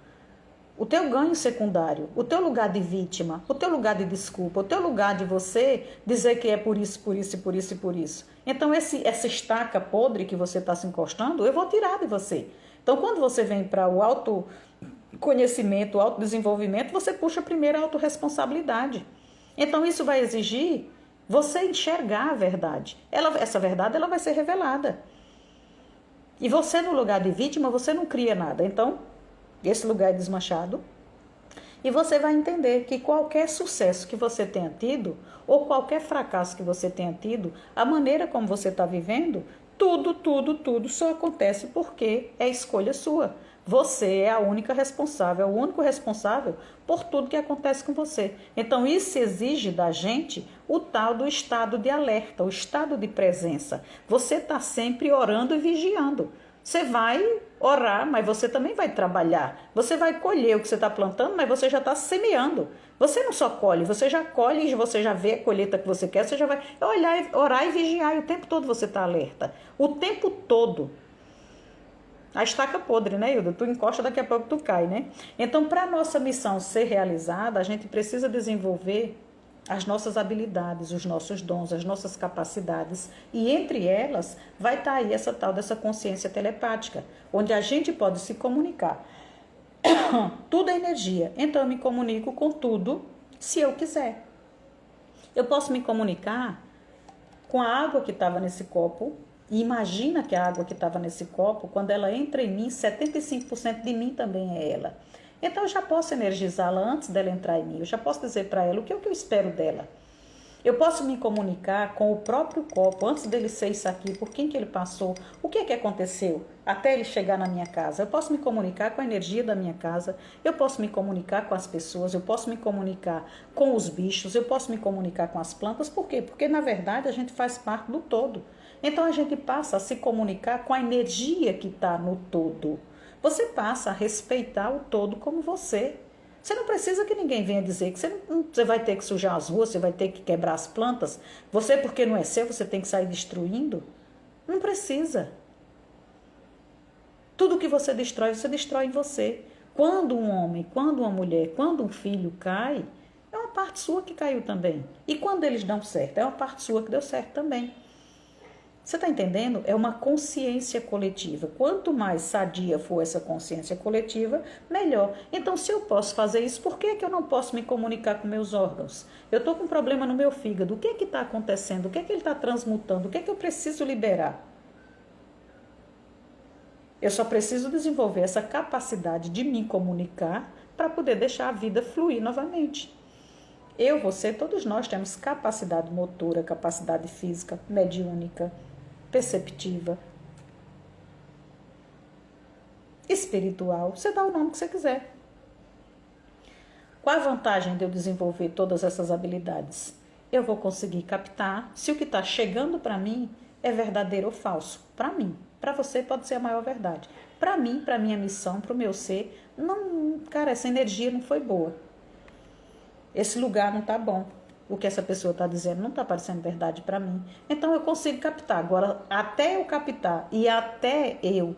Speaker 1: O teu ganho secundário, o teu lugar de vítima, o teu lugar de desculpa, o teu lugar de você dizer que é por isso, por isso, por isso e por isso. Então, essa estaca podre que você está se encostando, eu vou tirar de você. Então, quando você vem para o autoconhecimento, o autodesenvolvimento, você puxa primeiro a autorresponsabilidade. Então, isso vai exigir você enxergar a verdade. Essa verdade ela vai ser revelada. E você, no lugar de vítima, você não cria nada. Então, esse lugar é desmanchado, e você vai entender que qualquer sucesso que você tenha tido, ou qualquer fracasso que você tenha tido, a maneira como você está vivendo, tudo só acontece porque é escolha sua. Você é a única responsável, é o único responsável por tudo que acontece com você. Então isso exige da gente o tal do estado de alerta, o estado de presença. Você está sempre orando e vigiando. Você vai orar, mas você também vai trabalhar. Você vai colher o que você está plantando, mas você já está semeando. Você não só colhe, você já colhe e você já vê a colheita que você quer, você já vai olhar, orar e vigiar, e o tempo todo você está alerta. O tempo todo. A estaca podre, né, Hilda? Tu encosta, daqui a pouco tu cai, né? Então, para a nossa missão ser realizada, a gente precisa desenvolver as nossas habilidades, os nossos dons, as nossas capacidades, e entre elas vai estar aí essa tal dessa consciência telepática, onde a gente pode se comunicar. Tudo é energia, então eu me comunico com tudo se eu quiser. Eu posso me comunicar com a água que estava nesse copo, e imagina que a água que estava nesse copo, quando ela entra em mim, 75% de mim também é ela. Então eu já posso energizá-la antes dela entrar em mim, eu já posso dizer para ela o que é o que eu espero dela. Eu posso me comunicar com o próprio copo, antes dele ser isso aqui, por quem que ele passou, o que é que aconteceu até ele chegar na minha casa. Eu posso me comunicar com a energia da minha casa, eu posso me comunicar com as pessoas, eu posso me comunicar com os bichos, eu posso me comunicar com as plantas. Por quê? Porque na verdade a gente faz parte do todo. Então a gente passa a se comunicar com a energia que está no todo. Você passa a respeitar o todo como você. Você não precisa que ninguém venha dizer que você vai ter que sujar as ruas, você vai ter que quebrar as plantas. Você, porque não é seu, você tem que sair destruindo. Não precisa. Tudo que você destrói em você. Quando um homem, quando uma mulher, quando um filho cai, é uma parte sua que caiu também. E quando eles dão certo, é uma parte sua que deu certo também. Você está entendendo? É uma consciência coletiva. Quanto mais sadia for essa consciência coletiva, melhor. Então, se eu posso fazer isso, por que é que eu não posso me comunicar com meus órgãos? Eu estou com um problema no meu fígado. O que é que está acontecendo? O que é que ele está transmutando? O que é que eu preciso liberar? Eu só preciso desenvolver essa capacidade de me comunicar para poder deixar a vida fluir novamente. Eu, você, todos nós temos capacidade motora, capacidade física, mediúnica, perceptiva, espiritual, você dá o nome que você quiser. Qual a vantagem de eu desenvolver todas essas habilidades? Eu vou conseguir captar se o que está chegando para mim é verdadeiro ou falso. Para mim, para você pode ser a maior verdade. Para mim, para minha missão, para o meu ser, não, cara, essa energia não foi boa. Esse lugar não está bom. O que essa pessoa está dizendo não está parecendo verdade para mim. Então eu consigo captar. Agora, até eu captar e até eu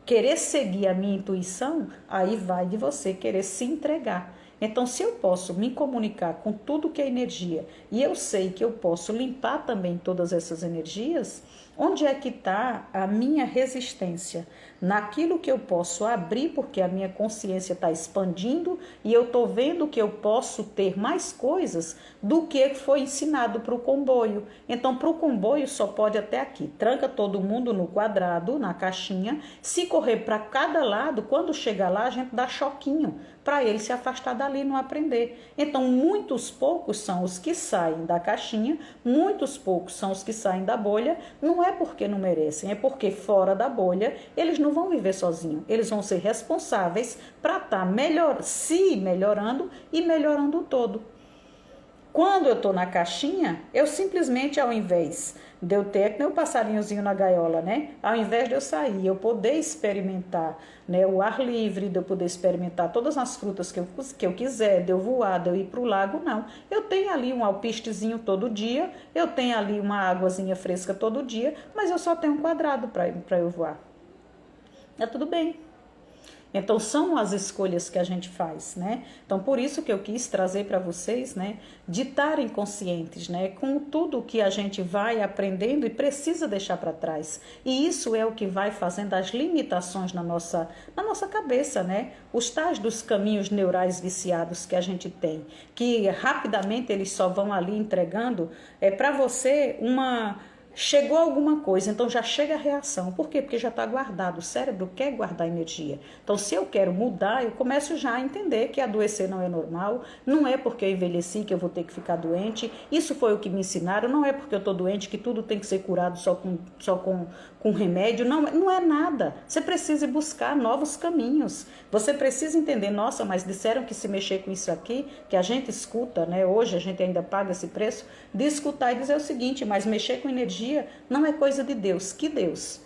Speaker 1: querer seguir a minha intuição, aí vai de você querer se entregar. Então, se eu posso me comunicar com tudo que é energia e eu sei que eu posso limpar também todas essas energias, onde é que está a minha resistência? Naquilo que eu posso abrir, porque a minha consciência está expandindo e eu estou vendo que eu posso ter mais coisas do que foi ensinado para o comboio. Então, para o comboio só pode até aqui. Tranca todo mundo no quadrado, na caixinha. Se correr para cada lado, quando chegar lá, a gente dá choquinho para ele se afastar dali e não aprender. Então, muitos poucos são os que saem da caixinha, muitos poucos são os que saem da bolha. Não é porque não merecem, é porque fora da bolha eles não vão viver sozinhos. Eles vão ser responsáveis para estar se melhorando e melhorando o todo. Quando eu estou na caixinha, eu simplesmente, ao invés de eu ter, que nem o passarinhozinho na gaiola, né? Ao invés de eu sair, eu poder experimentar, né, o ar livre, de eu poder experimentar todas as frutas que eu quiser, de eu voar, de eu ir para o lago, não. Eu tenho ali um alpistezinho todo dia, eu tenho ali uma águazinha fresca todo dia, mas eu só tenho um quadrado para eu voar. É tudo bem. Então, são as escolhas que a gente faz, né? Então, por isso que eu quis trazer para vocês, né? De estarem conscientes, né? Com tudo que a gente vai aprendendo e precisa deixar para trás. E isso é o que vai fazendo as limitações na nossa cabeça, né? Os tais dos caminhos neurais viciados que a gente tem, que rapidamente eles só vão ali entregando para você chegou alguma coisa, então já chega a reação. Por quê? Porque já está guardado. O cérebro quer guardar energia. Então, se eu quero mudar, eu começo já a entender que adoecer não é normal. Não é porque eu envelheci que eu vou ter que ficar doente. Isso foi o que me ensinaram. Não é porque eu estou doente que tudo tem que ser curado só com remédio. Não é nada. Você precisa buscar novos caminhos. Você precisa entender, nossa, mas disseram que se mexer com isso aqui, que a gente escuta, né? Hoje a gente ainda paga esse preço, de escutar e dizer o seguinte, mas mexer com energia não é coisa de Deus. Que Deus?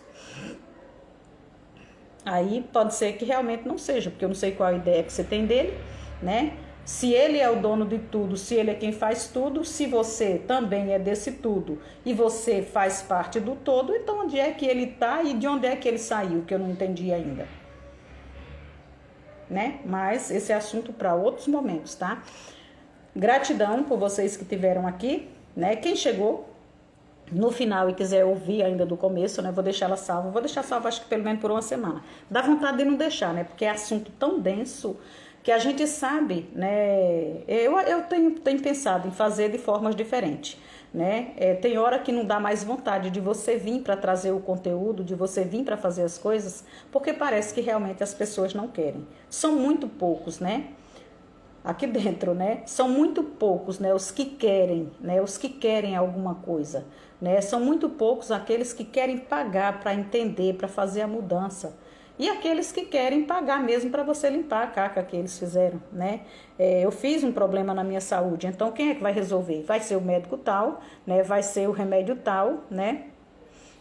Speaker 1: Aí pode ser que realmente não seja, porque eu não sei qual a ideia que você tem dele, né? Se ele é o dono de tudo, se ele é quem faz tudo, se você também é desse tudo e você faz parte do todo, então onde é que ele está e de onde é que ele saiu, que eu não entendi ainda. Né? Mas esse é assunto para outros momentos, tá? Gratidão por vocês que estiveram aqui, né? Quem chegou no final e quiser ouvir ainda do começo, né? Vou deixar ela salva. Vou deixar salva, acho que pelo menos por uma semana. Dá vontade de não deixar, né? Porque é assunto tão denso que a gente sabe, né? Eu tenho pensado em fazer de formas diferentes, né? Tem hora que não dá mais vontade de você vir para trazer o conteúdo, de você vir para fazer as coisas, porque parece que realmente as pessoas não querem. São muito poucos, né? Aqui dentro, né? São muito poucos, né? Os que querem, né? Os que querem alguma coisa, né? São muito poucos aqueles que querem pagar para entender, para fazer a mudança. E aqueles que querem pagar mesmo para você limpar a caca que eles fizeram, né? Eu fiz um problema na minha saúde, então quem é que vai resolver? Vai ser o médico tal, né? Vai ser o remédio tal, né?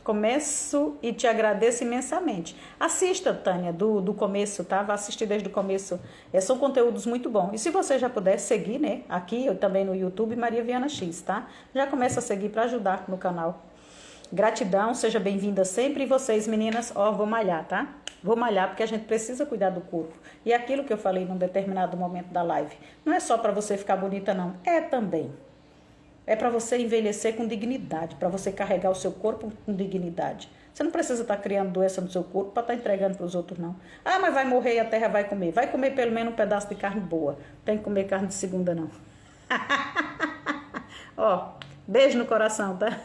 Speaker 1: Começo e te agradeço imensamente. Assista, Tânia, do começo, tá? Vá assistir desde o começo. São conteúdos muito bons. E se você já puder seguir, né? Aqui, eu também no YouTube, Maria Viana X, tá? Já começa a seguir para ajudar no canal. Gratidão, seja bem-vinda sempre. E vocês, meninas, vou malhar, tá? Vou malhar porque a gente precisa cuidar do corpo. E aquilo que eu falei num determinado momento da live, não é só para você ficar bonita, não. É também. É para você envelhecer com dignidade, para você carregar o seu corpo com dignidade. Você não precisa estar criando doença no seu corpo para estar entregando para os outros, não. Ah, mas vai morrer e a terra vai comer. Vai comer pelo menos um pedaço de carne boa. Tem que comer carne de segunda, não. Beijo no coração, tá?